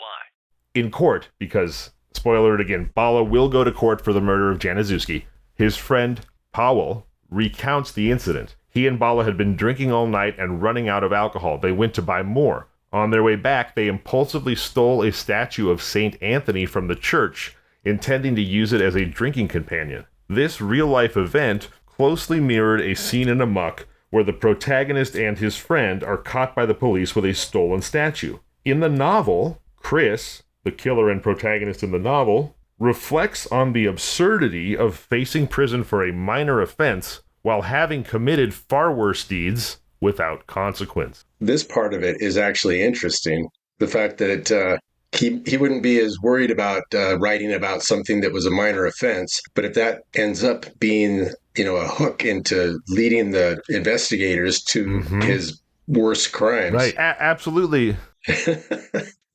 In court, because, spoiler alert again, Bala will go to court for the murder of Janiszewski. His friend, Powell, recounts the incident. He and Bala had been drinking all night and running out of alcohol. They went to buy more. On their way back, they impulsively stole a statue of St. Anthony from the church, intending to use it as a drinking companion. This real-life event closely mirrored a scene in Amok where the protagonist and his friend are caught by the police with a stolen statue. In the novel, Chris, the killer and protagonist in the novel, reflects on the absurdity of facing prison for a minor offense while having committed far worse deeds without consequence. This part of it is actually interesting. The fact that he wouldn't be as worried about writing about something that was a minor offense, but if that ends up being, a hook into leading the investigators to his worst crimes. Right, absolutely.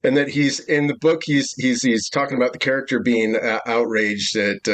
And that he's in the book, he's talking about the character being outraged at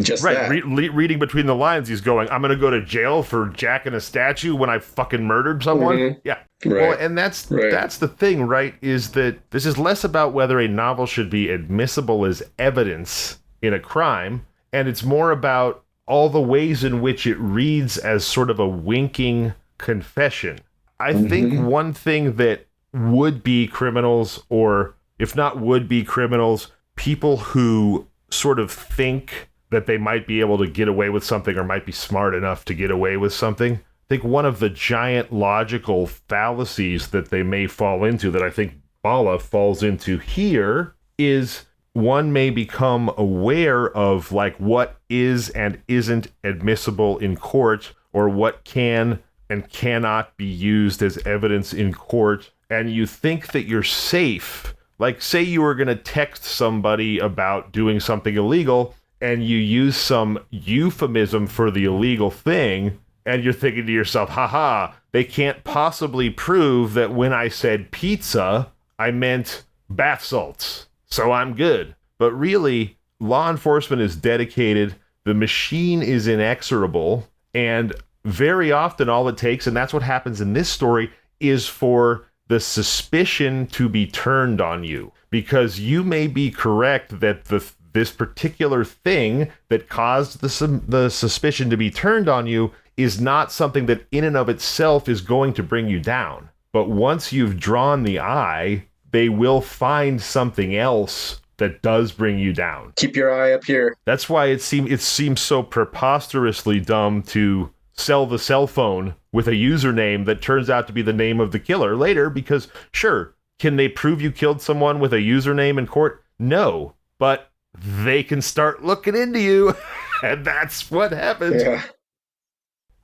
just that. Reading between the lines, he's going, I'm going to go to jail for jacking a statue when I fucking murdered someone. Mm-hmm. Yeah. Right. Well, and that's the thing, right, is that this is less about whether a novel should be admissible as evidence in a crime, and it's more about all the ways in which it reads as sort of a winking confession. I think one thing that would-be criminals, or if not would-be criminals, people who sort of think that they might be able to get away with something or might be smart enough to get away with something, I think one of the giant logical fallacies that they may fall into, that I think Bala falls into here, is one may become aware of what is and isn't admissible in court, or what can and cannot be used as evidence in court, and you think that you're safe. Like, say you were going to text somebody about doing something illegal, and you use some euphemism for the illegal thing, and you're thinking to yourself, haha, they can't possibly prove that when I said pizza, I meant bath salts, so I'm good. But really, law enforcement is dedicated, the machine is inexorable, and very often all it takes, and that's what happens in this story, is for the suspicion to be turned on you. Because you may be correct that this particular thing that caused the suspicion to be turned on you is not something that in and of itself is going to bring you down. But once you've drawn the eye, they will find something else that does bring you down. Keep your eye up here. That's why it seems so preposterously dumb to sell the cell phone with a username that turns out to be the name of the killer later, because sure, can they prove you killed someone with a username in court? No, but they can start looking into you, and that's what happens. Yeah.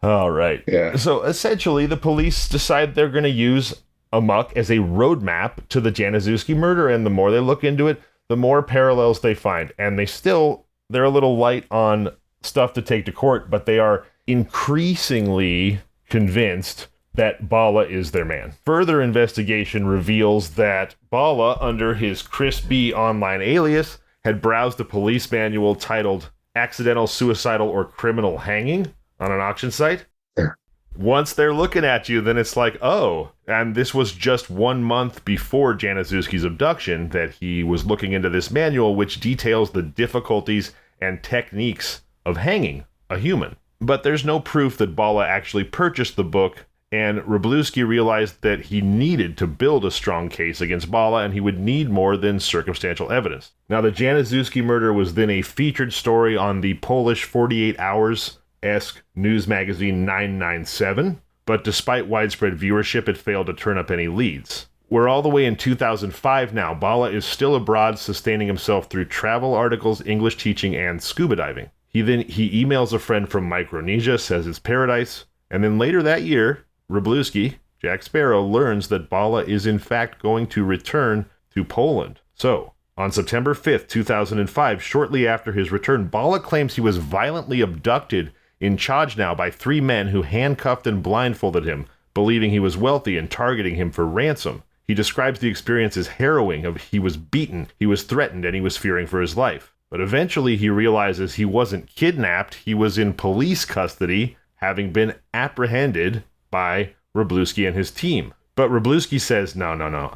All right. Yeah. So essentially, the police decide they're going to use Amok as a roadmap to the Janiszewski murder, and the more they look into it, the more parallels they find. And they're a little light on stuff to take to court, but they are increasingly convinced that Bala is their man. Further investigation reveals that Bala, under his Chris B. online alias, had browsed a police manual titled Accidental Suicidal or Criminal Hanging. on an auction site. Once they're looking at you, then it's like, oh, and this was just 1 month before Janiszewski's abduction that he was looking into this manual, which details the difficulties and techniques of hanging a human. But there's no proof that Bala actually purchased the book, and Wroblewski realized that he needed to build a strong case against Bala, and he would need more than circumstantial evidence. Now, the Janiszewski murder was then a featured story on the Polish 48 Hours-esque news magazine 997, but despite widespread viewership, it failed to turn up any leads. We're all the way in 2005 now. Bala is still abroad, sustaining himself through travel articles, English teaching, and scuba diving. He emails a friend from Micronesia, says it's paradise, and then later that year, Wroblewski, Jack Sparrow, learns that Bala is in fact going to return to Poland. So, on September 5th, 2005, shortly after his return, Bala claims he was violently abducted in Chajnau by 3 men who handcuffed and blindfolded him, believing he was wealthy and targeting him for ransom. He describes the experience as harrowing. He was beaten, he was threatened, and he was fearing for his life. But eventually he realizes he wasn't kidnapped, he was in police custody, having been apprehended by Wroblewski and his team. But Wroblewski says, no,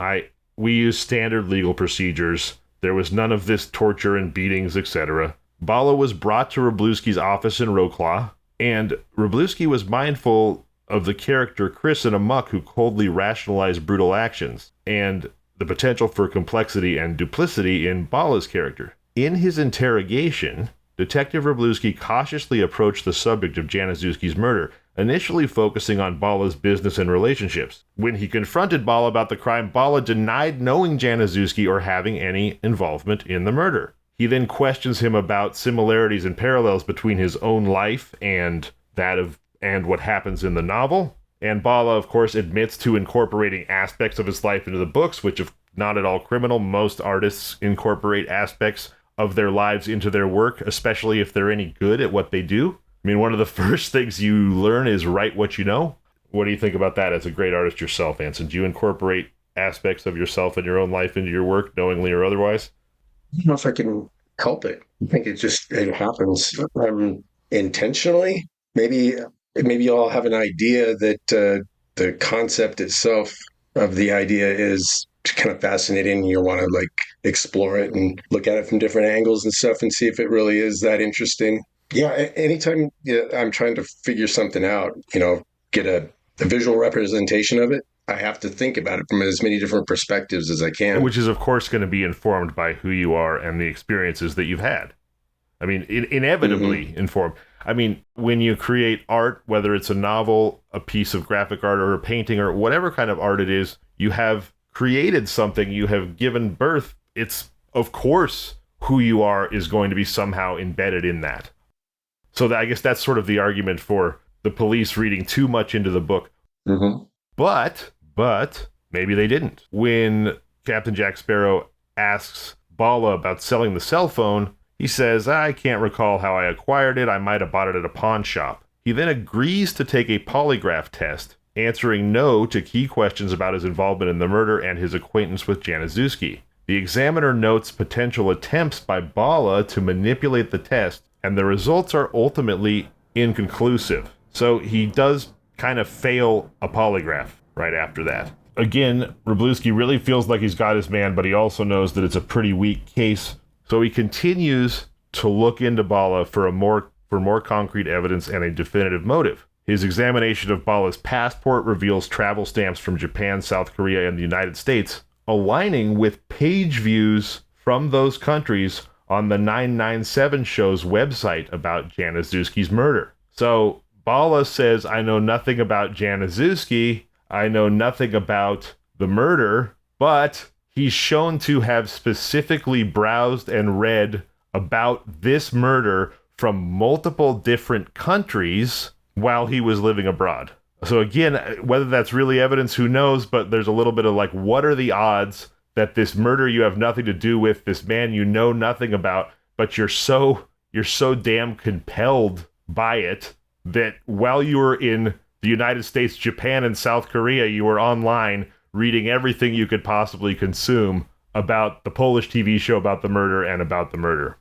we use standard legal procedures. There was none of this torture and beatings, etc. Bala was brought to Wroblewski's office in Wroclaw, and Wroblewski was mindful of the character Chris in Amok, who coldly rationalized brutal actions, and the potential for complexity and duplicity in Bala's character. In his interrogation, Detective Wroblewski cautiously approached the subject of Janiszewski's murder, initially focusing on Bala's business and relationships. When he confronted Bala about the crime, Bala denied knowing Janiszewski or having any involvement in the murder. He then questions him about similarities and parallels between his own life and what happens in the novel. And Bala, of course, admits to incorporating aspects of his life into the books, which is not at all criminal. Most artists incorporate aspects of their lives into their work, especially if they're any good at what they do. I mean, one of the first things you learn is write what you know. What do you think about that as a great artist yourself, Anson? Do you incorporate aspects of yourself and your own life into your work, knowingly or otherwise? I don't know if I can help it. I think it happens intentionally. Maybe I'll have an idea that the concept itself of the idea is kind of fascinating. You want to explore it and look at it from different angles and stuff and see if it really is that interesting. Yeah, anytime I'm trying to figure something out, get a visual representation of it, I have to think about it from as many different perspectives as I can. Which is, of course, going to be informed by who you are and the experiences that you've had. I mean, inevitably informed. I mean, when you create art, whether it's a novel, a piece of graphic art, or a painting, or whatever kind of art it is, you have created something, you have given birth. It's, of course, who you are is going to be somehow embedded in that. So I guess that's sort of the argument for the police reading too much into the book. Mm-hmm. But maybe they didn't. When Captain Jack Sparrow asks Bala about selling the cell phone, he says, I can't recall how I acquired it. I might have bought it at a pawn shop. He then agrees to take a polygraph test, answering no to key questions about his involvement in the murder and his acquaintance with Janiszewski. The examiner notes potential attempts by Bala to manipulate the test, and the results are ultimately inconclusive. So he does kind of fail a polygraph right after that. Again, Wroblewski really feels like he's got his man, but he also knows that it's a pretty weak case. So he continues to look into Bala for more concrete evidence and a definitive motive. His examination of Bala's passport reveals travel stamps from Japan, South Korea, and the United States, aligning with page views from those countries on the 997 show's website about Janiszewski's murder. So Bala says, I know nothing about Janiszewski, I know nothing about the murder, but he's shown to have specifically browsed and read about this murder from multiple different countries while he was living abroad. So again, whether that's really evidence, who knows, but there's a little bit of what are the odds that this murder you have nothing to do with, this man you know nothing about, but you're so damn compelled by it that while you were in the United States, Japan, and South Korea, you were online reading everything you could possibly consume about the Polish TV show about the murder and about the murder.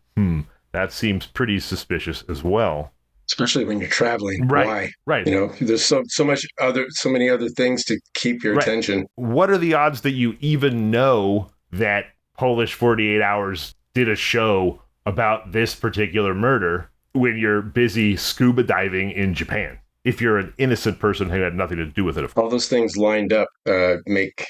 That seems pretty suspicious as well. Especially when you're traveling. Right. Why? Right. There's so many other things to keep your attention. What are the odds that you even know that Polish 48 Hours did a show about this particular murder when you're busy scuba diving in Japan? If you're an innocent person who had nothing to do with it. All those things lined up make,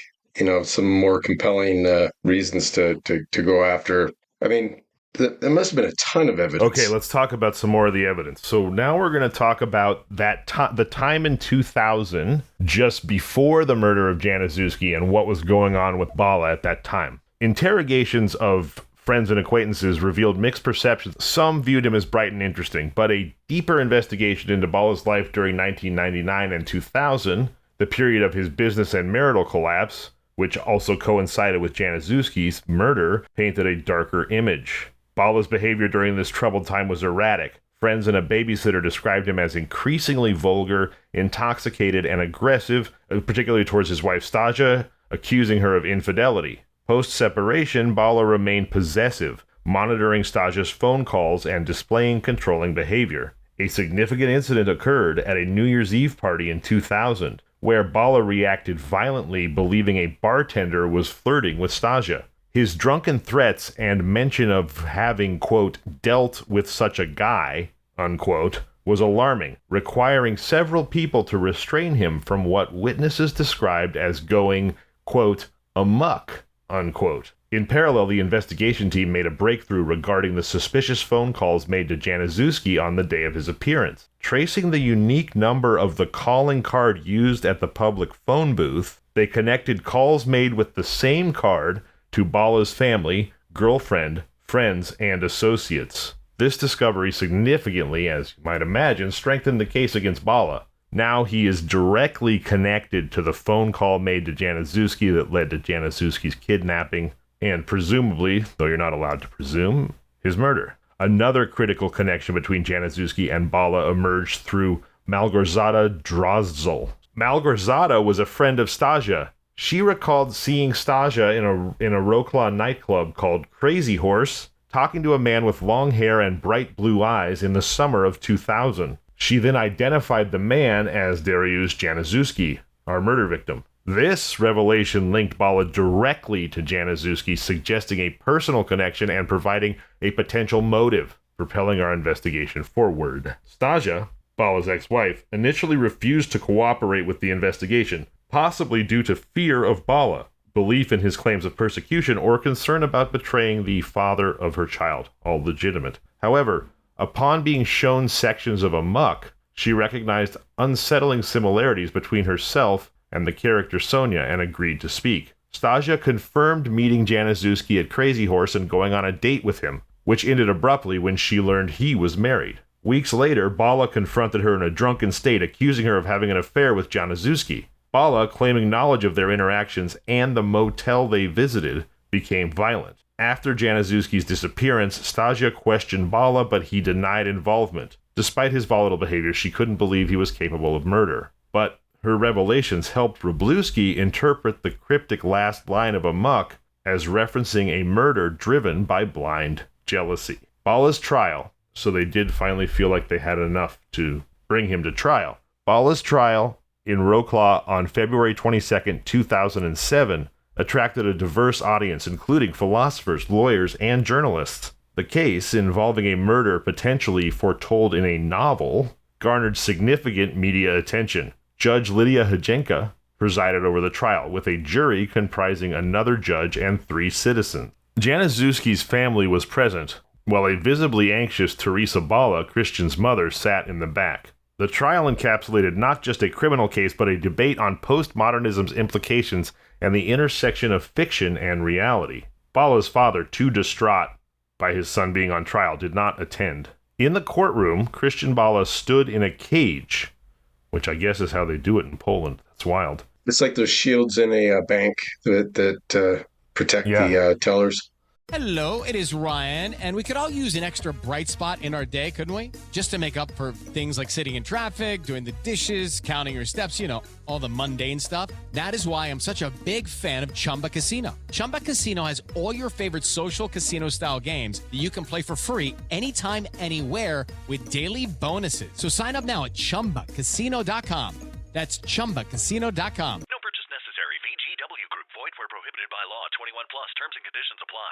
some more compelling reasons to go after. I mean, there must have been a ton of evidence. Okay, let's talk about some more of the evidence. So now we're going to talk about the time in 2000, just before the murder of Janiszewski, and what was going on with Bala at that time. Interrogations of friends and acquaintances revealed mixed perceptions. Some viewed him as bright and interesting, but a deeper investigation into Bala's life during 1999 and 2000, the period of his business and marital collapse, which also coincided with Janiszewski's murder, painted a darker image. Bala's behavior during this troubled time was erratic. Friends and a babysitter described him as increasingly vulgar, intoxicated, and aggressive, particularly towards his wife Stasia, accusing her of infidelity. Post-separation, Bala remained possessive, monitoring Stasia's phone calls and displaying controlling behavior. A significant incident occurred at a New Year's Eve party in 2000, where Bala reacted violently, believing a bartender was flirting with Stasia. His drunken threats and mention of having, quote, dealt with such a guy, unquote, was alarming, requiring several people to restrain him from what witnesses described as going, quote, amok, unquote. In parallel, the investigation team made a breakthrough regarding the suspicious phone calls made to Janiszewski on the day of his appearance. Tracing the unique number of the calling card used at the public phone booth, they connected calls made with the same card to Bala's family, girlfriend, friends, and associates. This discovery significantly, as you might imagine, strengthened the case against Bala. Now he is directly connected to the phone call made to Janiszewski that led to Janiszewski's kidnapping, and presumably, though you're not allowed to presume, his murder. Another critical connection between Janiszewski and Bala emerged through Malgorzata Drozdzel. Malgorzata was a friend of Stasia. She recalled seeing Stasia in a Wroclaw nightclub called Crazy Horse, talking to a man with long hair and bright blue eyes in the summer of 2000. She then identified the man as Dariusz Janiszewski, our murder victim. This revelation linked Bala directly to Janiszewski, suggesting a personal connection and providing a potential motive, propelling our investigation forward. Stasia, Bala's ex-wife, initially refused to cooperate with the investigation, possibly due to fear of Bala, belief in his claims of persecution, or concern about betraying the father of her child, all legitimate. However, upon being shown sections of Amok, she recognized unsettling similarities between herself and the character Sonia and agreed to speak. Stasia confirmed meeting Janiszewski at Crazy Horse and going on a date with him, which ended abruptly when she learned he was married. Weeks later, Bala confronted her in a drunken state, accusing her of having an affair with Janiszewski. Bala, claiming knowledge of their interactions and the motel they visited, became violent. After Janiszewski's disappearance, Stasia questioned Bala, but he denied involvement. Despite his volatile behavior, she couldn't believe he was capable of murder. But her revelations helped Wróblewski interpret the cryptic last line of Amok as referencing a murder driven by blind jealousy. Bala's trial, so they did finally feel like they had enough to bring him to trial. Bala's trial in Wroclaw on February 22, 2007, attracted a diverse audience, including philosophers, lawyers, and journalists. The case, involving a murder potentially foretold in a novel, garnered significant media attention. Judge Lydia Hajenka presided over the trial, with a jury comprising another judge and 3 citizens. Janiszewski's family was present, while a visibly anxious Teresa Bala, Christian's mother, sat in the back. The trial encapsulated not just a criminal case, but a debate on postmodernism's implications and the intersection of fiction and reality. Bala's father, too distraught by his son being on trial, did not attend. In the courtroom, Christian Bala stood in a cage, which I guess is how they do it in Poland. That's wild. It's like those shields in a bank that protect the tellers. Hello, it is Ryan, and we could all use an extra bright spot in our day, couldn't we? Just to make up for things like sitting in traffic, doing the dishes, counting your steps, all the mundane stuff. That is why I'm such a big fan of Chumba Casino. Chumba Casino has all your favorite social casino-style games that you can play for free anytime, anywhere with daily bonuses. So sign up now at ChumbaCasino.com. That's ChumbaCasino.com. No purchase necessary. VGW Group. Void where prohibited by law. 21 plus. Terms and conditions apply.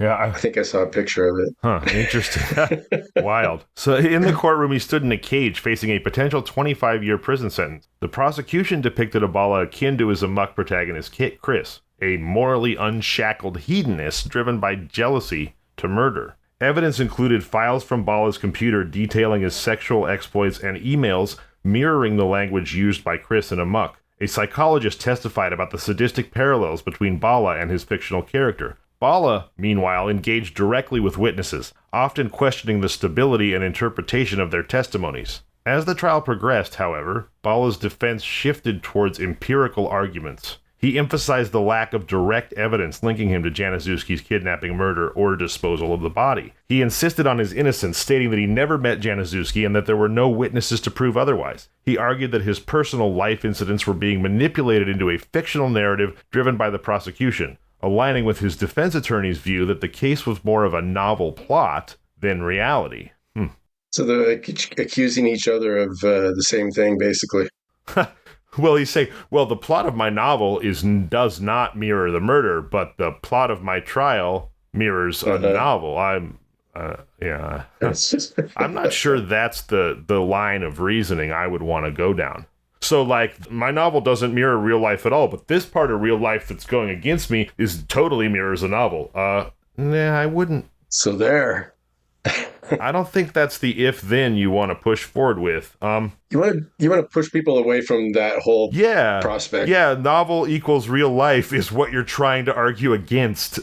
Yeah, I think I saw a picture of it. Huh, interesting. Wild. So in the courtroom, he stood in a cage facing a potential 25-year prison sentence. The prosecution depicted Bala akin to his Amok protagonist, Chris, a morally unshackled hedonist driven by jealousy to murder. Evidence included files from Bala's computer detailing his sexual exploits and emails mirroring the language used by Chris in Amok. A psychologist testified about the sadistic parallels between Bala and his fictional character. Bala, meanwhile, engaged directly with witnesses, often questioning the stability and interpretation of their testimonies. As the trial progressed, however, Bala's defense shifted towards empirical arguments. He emphasized the lack of direct evidence linking him to Janiszewski's kidnapping, murder, or disposal of the body. He insisted on his innocence, stating that he never met Janiszewski and that there were no witnesses to prove otherwise. He argued that his personal life incidents were being manipulated into a fictional narrative driven by the prosecution, aligning with his defense attorney's view that the case was more of a novel plot than reality. So they're accusing each other of the same thing, basically. Well, he's saying, the plot of my novel does not mirror the murder, but the plot of my trial mirrors a novel. I'm not sure that's the line of reasoning I would want to go down. So, my novel doesn't mirror real life at all, but this part of real life that's going against me totally mirrors a novel. I wouldn't. So there. I don't think that's the if-then you want to push forward with. You want to push people away from that whole prospect. Yeah, novel equals real life is what you're trying to argue against.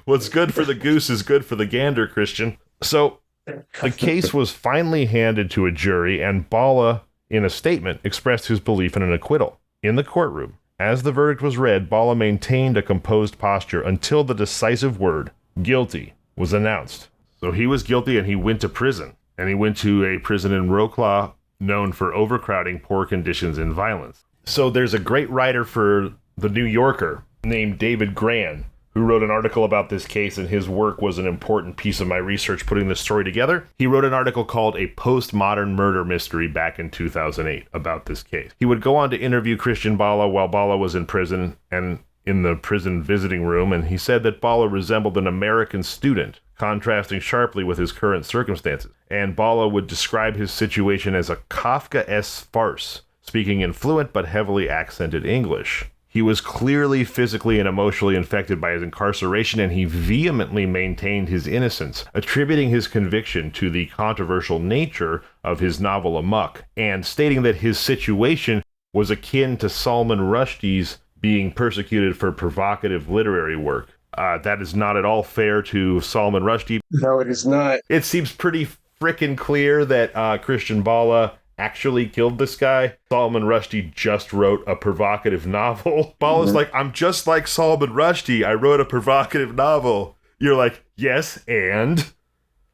What's good for the goose is good for the gander, Christian. So, the case was finally handed to a jury, and Bala, in a statement, expressed his belief in an acquittal. In the courtroom, as the verdict was read, Bala maintained a composed posture until the decisive word, guilty, was announced. So he was guilty and he went to prison. And he went to a prison in Wroclaw known for overcrowding, poor conditions, and violence. So there's a great writer for The New Yorker named David Gran who wrote an article about this case, and his work was an important piece of my research putting this story together. He wrote an article called A Postmodern Murder Mystery back in 2008 about this case. He would go on to interview Christian Bala while Bala was in prison and in the prison visiting room, and he said that Bala resembled an American student, contrasting sharply with his current circumstances. And Bala would describe his situation as a Kafka-esque farce, speaking in fluent but heavily accented English. He was clearly physically and emotionally infected by his incarceration, and he vehemently maintained his innocence, attributing his conviction to the controversial nature of his novel Amok, and stating that his situation was akin to Salman Rushdie's being persecuted for provocative literary work. That is not at all fair to Salman Rushdie. No, it is not. It seems pretty frickin' clear that Christian Bala actually killed this guy. Salman Rushdie just wrote a provocative novel. Bala's like, I'm just like Salman Rushdie. I wrote a provocative novel. You're like, yes, and?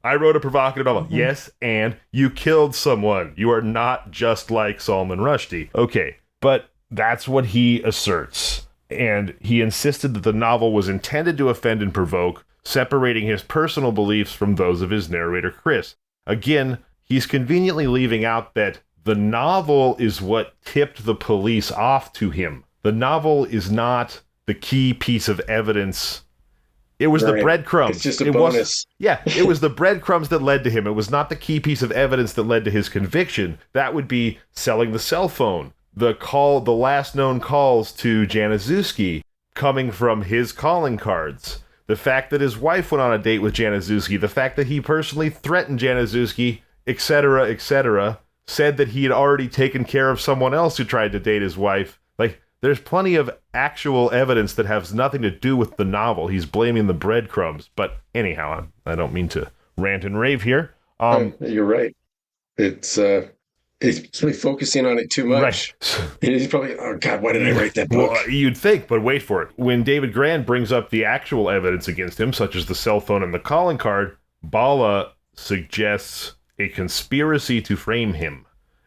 I wrote a provocative novel. Yes, and you killed someone. You are not just like Salman Rushdie. Okay, but that's what he asserts. And he insisted that the novel was intended to offend and provoke, separating his personal beliefs from those of his narrator, Chris. Again, he's conveniently leaving out that the novel is what tipped the police off to him. The novel is not the key piece of evidence. It was the breadcrumbs. It's just a bonus. It was the breadcrumbs that led to him. It was not the key piece of evidence that led to his conviction. That would be selling the cell phone. The last known calls to Janiszewski coming from his calling cards. The fact that his wife went on a date with Janiszewski. The fact that he personally threatened Janiszewski, etc., etc., said that he had already taken care of someone else who tried to date his wife. There's plenty of actual evidence that has nothing to do with the novel. He's blaming the breadcrumbs. But anyhow, I don't mean to rant and rave here. You're right. It's He's probably focusing on it too much. Right. He's probably, oh God, why did I write that book? Well, you'd think, but wait for it. When David Grand brings up the actual evidence against him, such as the cell phone and the calling card, Bala suggests a conspiracy to frame him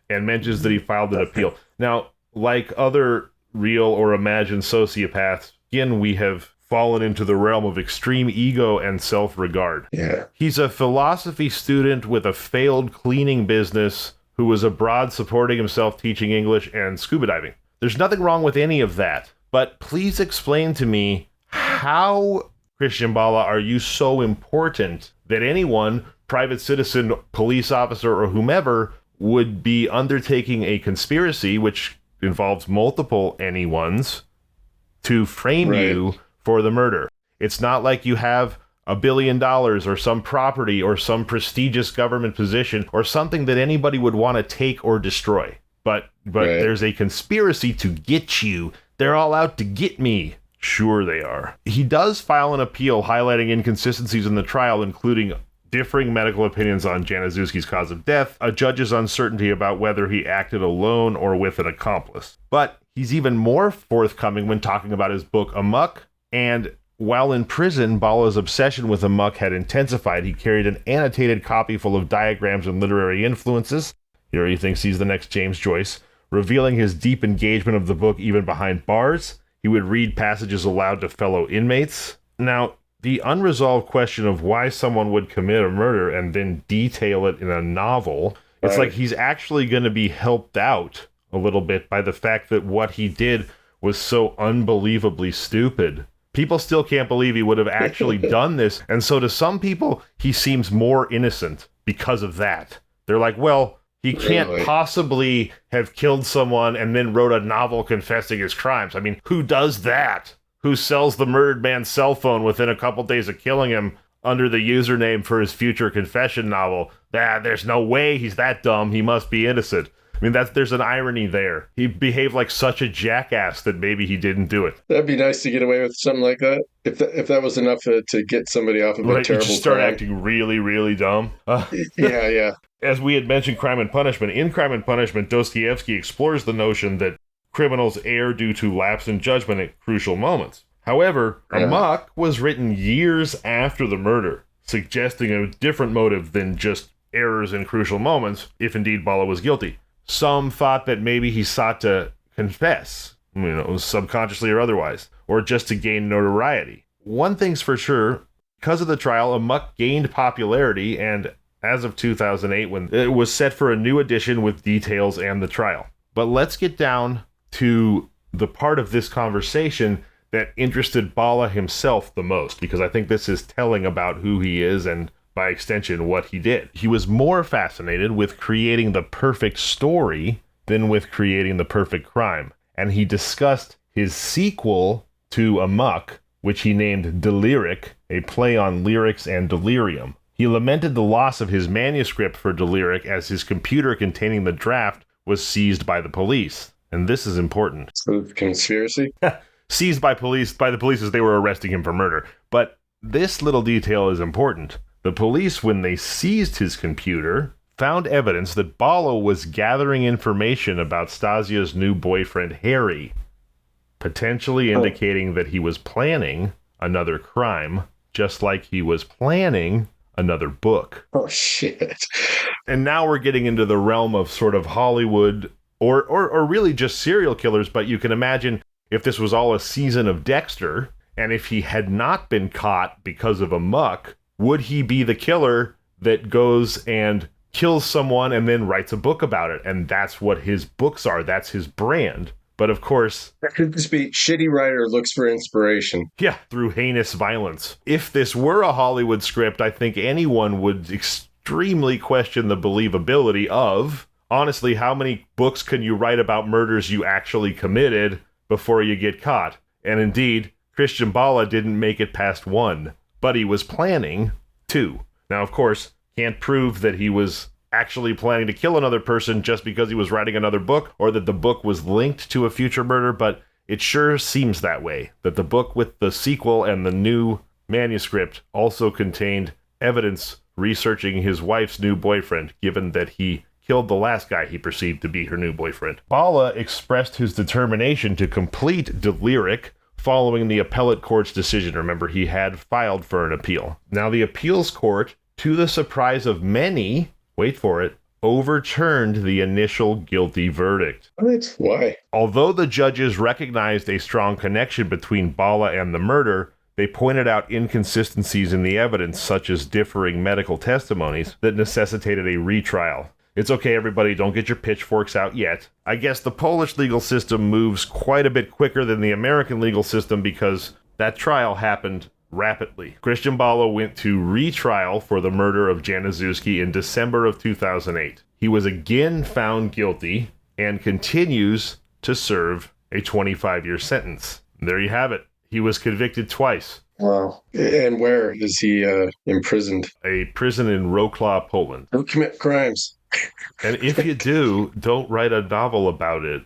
and mentions that he filed an appeal. Now, like other real or imagined sociopaths, again, we have fallen into the realm of extreme ego and self-regard. Yeah. He's a philosophy student with a failed cleaning business who was abroad supporting himself teaching English and scuba diving. There's nothing wrong with any of that, but please explain to me how, Christian Bala, are you so important that anyone, private citizen, police officer, or whomever, would be undertaking a conspiracy, which involves multiple anyones, to frame you for the murder. It's not like you have $1 billion or some property or some prestigious government position or something that anybody would want to take or destroy. But there's a conspiracy to get you. They're all out to get me. Sure they are. He does file an appeal highlighting inconsistencies in the trial, including differing medical opinions on Janiszewski's cause of death, a judge's uncertainty about whether he acted alone or with an accomplice. But he's even more forthcoming when talking about his book Amok, and while in prison, Bala's obsession with Amok had intensified. He carried an annotated copy full of diagrams and literary influences. Here he thinks he's the next James Joyce, revealing his deep engagement of the book even behind bars. He would read passages aloud to fellow inmates. Now, the unresolved question of why someone would commit a murder and then detail it in a novel, it's like he's actually going to be helped out a little bit by the fact that what he did was so unbelievably stupid. People still can't believe he would have actually done this, and so to some people, he seems more innocent because of that. They're like, well, he can't possibly have killed someone and then wrote a novel confessing his crimes. I mean, who does that? Who sells the murdered man's cell phone within a couple days of killing him under the username for his future confession novel? There's no way he's that dumb. He must be innocent. I mean, there's an irony there. He behaved like such a jackass that maybe he didn't do it. That'd be nice to get away with something like that. If that was enough to get somebody off of a terrible just start crime. acting really, really dumb. Yeah. As we had mentioned, Crime and Punishment. In Crime and Punishment, Dostoevsky explores the notion that criminals err due to lapse in judgment at crucial moments. However, Amok was written years after the murder, suggesting a different motive than just errors in crucial moments, if indeed Bala was guilty. Some thought that maybe he sought to confess, subconsciously or otherwise, or just to gain notoriety. One thing's for sure, because of the trial, Amok gained popularity, and as of 2008, when it was set for a new edition with details and the trial. But let's get down to the part of this conversation that interested Bala himself the most, because I think this is telling about who he is and, by extension, what he did. He was more fascinated with creating the perfect story than with creating the perfect crime. And he discussed his sequel to Amok, which he named Deliric, a play on lyrics and delirium. He lamented the loss of his manuscript for Deliric as his computer containing the draft was seized by the police. And this is important. So, conspiracy? Seized by the police as they were arresting him for murder. But this little detail is important. The police, when they seized his computer, found evidence that Bala was gathering information about Stasia's new boyfriend, Harry, potentially indicating that he was planning another crime, just like he was planning another book. Oh, shit. And now we're getting into the realm of sort of Hollywood, or really just serial killers, but you can imagine if this was all a season of Dexter, and if he had not been caught because of Amok, would he be the killer that goes and kills someone and then writes a book about it? And that's what his books are. That's his brand. But of course, that could just be shitty writer looks for inspiration. Yeah, through heinous violence. If this were a Hollywood script, I think anyone would extremely question the believability of, honestly, how many books can you write about murders you actually committed before you get caught? And indeed, Christian Bala didn't make it past one. But he was planning 2. Now, of course, can't prove that he was actually planning to kill another person just because he was writing another book, or that the book was linked to a future murder, but it sure seems that way, that the book with the sequel and the new manuscript also contained evidence researching his wife's new boyfriend, given that he killed the last guy he perceived to be her new boyfriend. Bala expressed his determination to complete Deliric following the appellate court's decision. Remember, he had filed for an appeal. Now, the appeals court, to the surprise of many, wait for it, overturned the initial guilty verdict. What? Why? Although the judges recognized a strong connection between Bala and the murder, they pointed out inconsistencies in the evidence, such as differing medical testimonies, that necessitated a retrial. It's okay, everybody, don't get your pitchforks out yet. I guess the Polish legal system moves quite a bit quicker than the American legal system because that trial happened rapidly. Christian Bala went to retrial for the murder of Janiszewski in December of 2008. He was again found guilty and continues to serve a 25-year sentence. There you have it. He was convicted twice. Wow. And where is he imprisoned? A prison in Wroclaw, Poland. Don't commit crimes. And if you do, don't write a novel about it.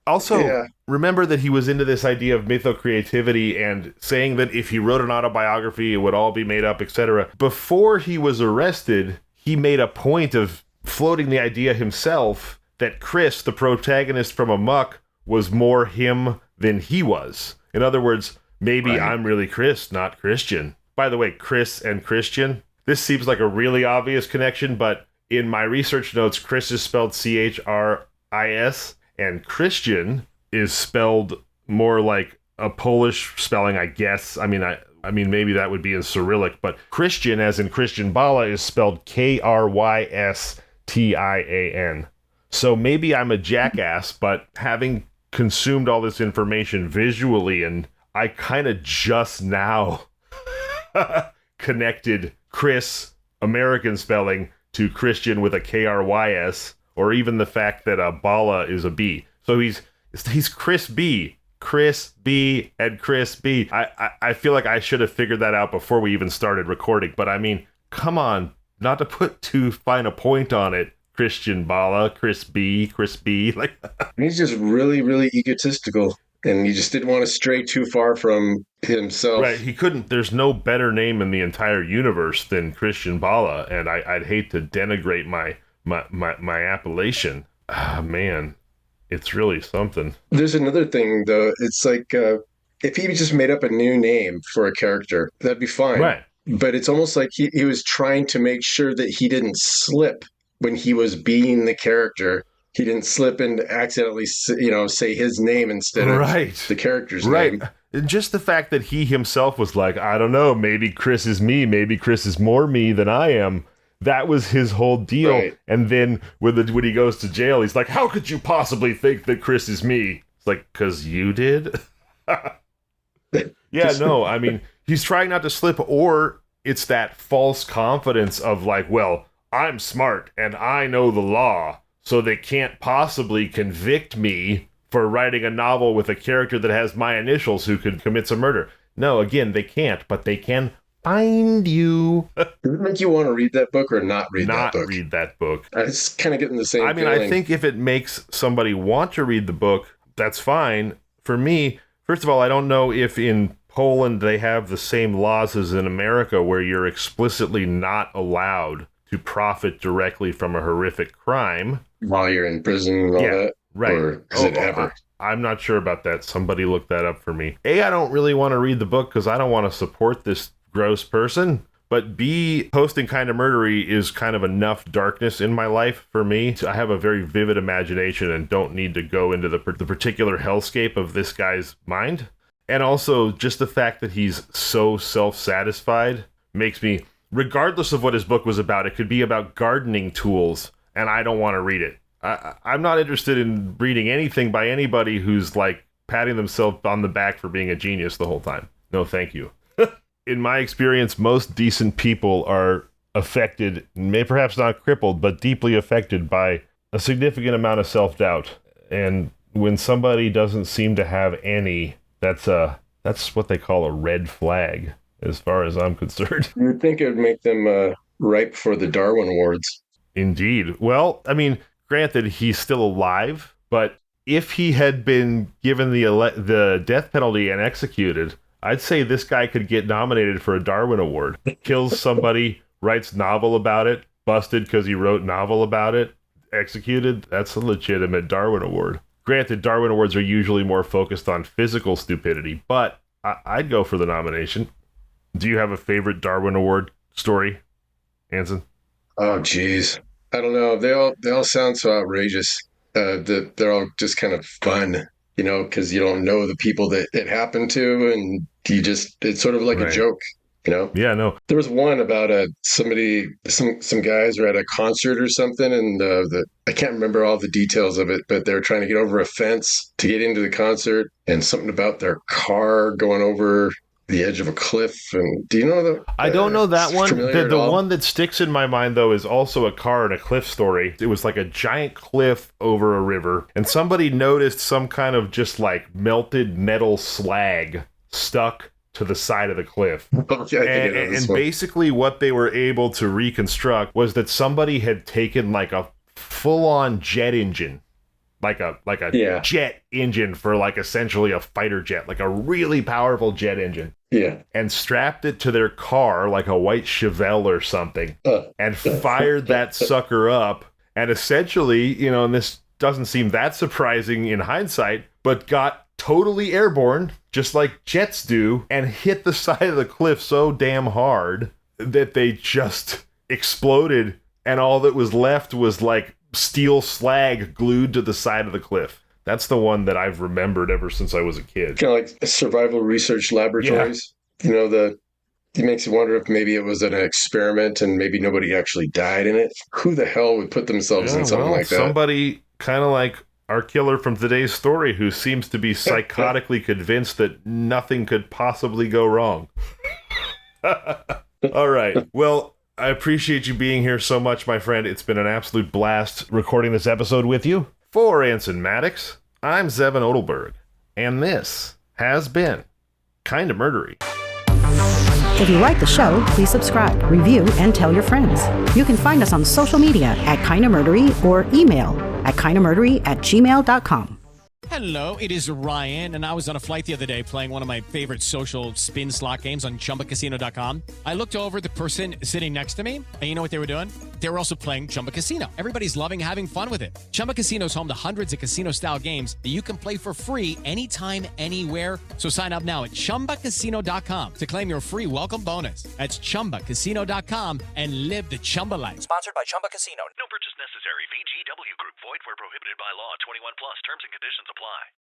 Also, remember that he was into this idea of mythocreativity and saying that if he wrote an autobiography, it would all be made up, etc. Before he was arrested, he made a point of floating the idea himself that Chris, the protagonist from Amok, was more him than he was. In other words, maybe I'm really Chris, not Christian. By the way, Chris and Christian, this seems like a really obvious connection, but in my research notes, Chris is spelled Chris, and Christian is spelled more like a Polish spelling, I guess. I mean, maybe that would be in Cyrillic, but Christian, as in Christian Bala, is spelled Krystiin. So maybe I'm a jackass, but having consumed all this information visually, and I kind of just now connected Chris, American spelling, to Christian with a Krys, or even the fact that Bala is a B. So he's Chris B. Chris B and Chris B. I feel like I should have figured that out before we even started recording, but I mean, come on, not to put too fine a point on it. Christian Bala, Chris B, like he's just really, really egotistical. And he just didn't want to stray too far from himself. Right, he couldn't. There's no better name in the entire universe than Christian Bala, and I'd hate to denigrate my appellation. Ah, man, it's really something. There's another thing, though. It's like if he just made up a new name for a character, that'd be fine. Right. But it's almost like he was trying to make sure that he didn't slip when he was being the character. He didn't slip and accidentally, say his name instead of the character's name. And just the fact that he himself was like, I don't know, maybe Chris is me, maybe Chris is more me than I am. That was his whole deal. Right. And then when he goes to jail, he's like, how could you possibly think that Chris is me? It's like, because you did? Yeah, no, I mean, he's trying not to slip, or it's that false confidence of like, well, I'm smart and I know the law, so they can't possibly convict me for writing a novel with a character that has my initials who could commit some murder. No, again, they can't, but they can find you. Does it make you want to read that book or not read that book? Not read that book. It's kind of getting the same feeling. I think if it makes somebody want to read the book, that's fine. For me, first of all, I don't know if in Poland they have the same laws as in America where you're explicitly not allowed to profit directly from a horrific crime. While you're in prison and all that? Right. Or is it ever? I'm not sure about that. Somebody look that up for me. A, I don't really want to read the book because I don't want to support this gross person. But B, posting Kind of Murdery is kind of enough darkness in my life for me. I have a very vivid imagination and don't need to go into the particular hellscape of this guy's mind. And also, just the fact that he's so self-satisfied makes me, regardless of what his book was about, it could be about gardening tools, and I don't want to read it. I'm not interested in reading anything by anybody who's like patting themselves on the back for being a genius the whole time. No, thank you. In my experience, most decent people are affected, perhaps not crippled, but deeply affected by a significant amount of self-doubt. And when somebody doesn't seem to have any, that's what they call a red flag, as far as I'm concerned. You would think it would make them ripe for the Darwin Awards. Indeed. Well, I mean, granted, he's still alive, but if he had been given the death penalty and executed, I'd say this guy could get nominated for a Darwin Award. Kills somebody, writes novel about it, busted because he wrote novel about it. executed, that's a legitimate Darwin Award. Granted, Darwin Awards are usually more focused on physical stupidity, but I'd go for the nomination. Do you have a favorite Darwin Award story, Anson? Oh, geez. I don't know. They all sound so outrageous. They're all just kind of fun, because you don't know the people that it happened to, and it's sort of like a joke, Yeah, no. There was one about some guys were at a concert or something, and I can't remember all the details of it, but they're trying to get over a fence to get into the concert, and something about their car going over the edge of a cliff. And do you know that? I don't know that one. The one that sticks in my mind, though, is also a car and a cliff story. It was like a giant cliff over a river, and somebody noticed some kind of just like melted metal slag stuck to the side of the cliff. And basically what they were able to reconstruct was that somebody had taken like a full-on jet engine, like a jet engine for like essentially a fighter jet, like a really powerful jet engine. Yeah. And strapped it to their car like a white Chevelle or something, and fired that sucker up. And essentially, and this doesn't seem that surprising in hindsight, but got totally airborne, just like jets do, and hit the side of the cliff so damn hard that they just exploded, and all that was left was like steel slag glued to the side of the cliff. That's the one that I've remembered ever since I was a kid. Kind of like survival research laboratories. Yeah. It makes you wonder if maybe it was an experiment and maybe nobody actually died in it. Who the hell would put themselves in something like that? Somebody kind of like our killer from today's story, who seems to be psychotically convinced that nothing could possibly go wrong. All right. Well, I appreciate you being here so much, my friend. It's been an absolute blast recording this episode with you. For Anson Maddox, I'm Zevon Odelberg, and this has been Kinda Murdery. If you like the show, please subscribe, review, and tell your friends. You can find us on social media at Kinda Murdery or email at kindamurdery@gmail.com. Hello, it is Ryan, and I was on a flight the other day playing one of my favorite social spin slot games on chumbacasino.com. I looked over at the person sitting next to me, and you know what they were doing? They were also playing Chumba Casino. Everybody's loving having fun with it. Chumba Casino is home to hundreds of casino-style games that you can play for free anytime, anywhere. So sign up now at chumbacasino.com to claim your free welcome bonus. That's chumbacasino.com and live the Chumba life. Sponsored by Chumba Casino. No purchase necessary. VGW Group. Void where prohibited by law. 21 plus. Terms and conditions apply.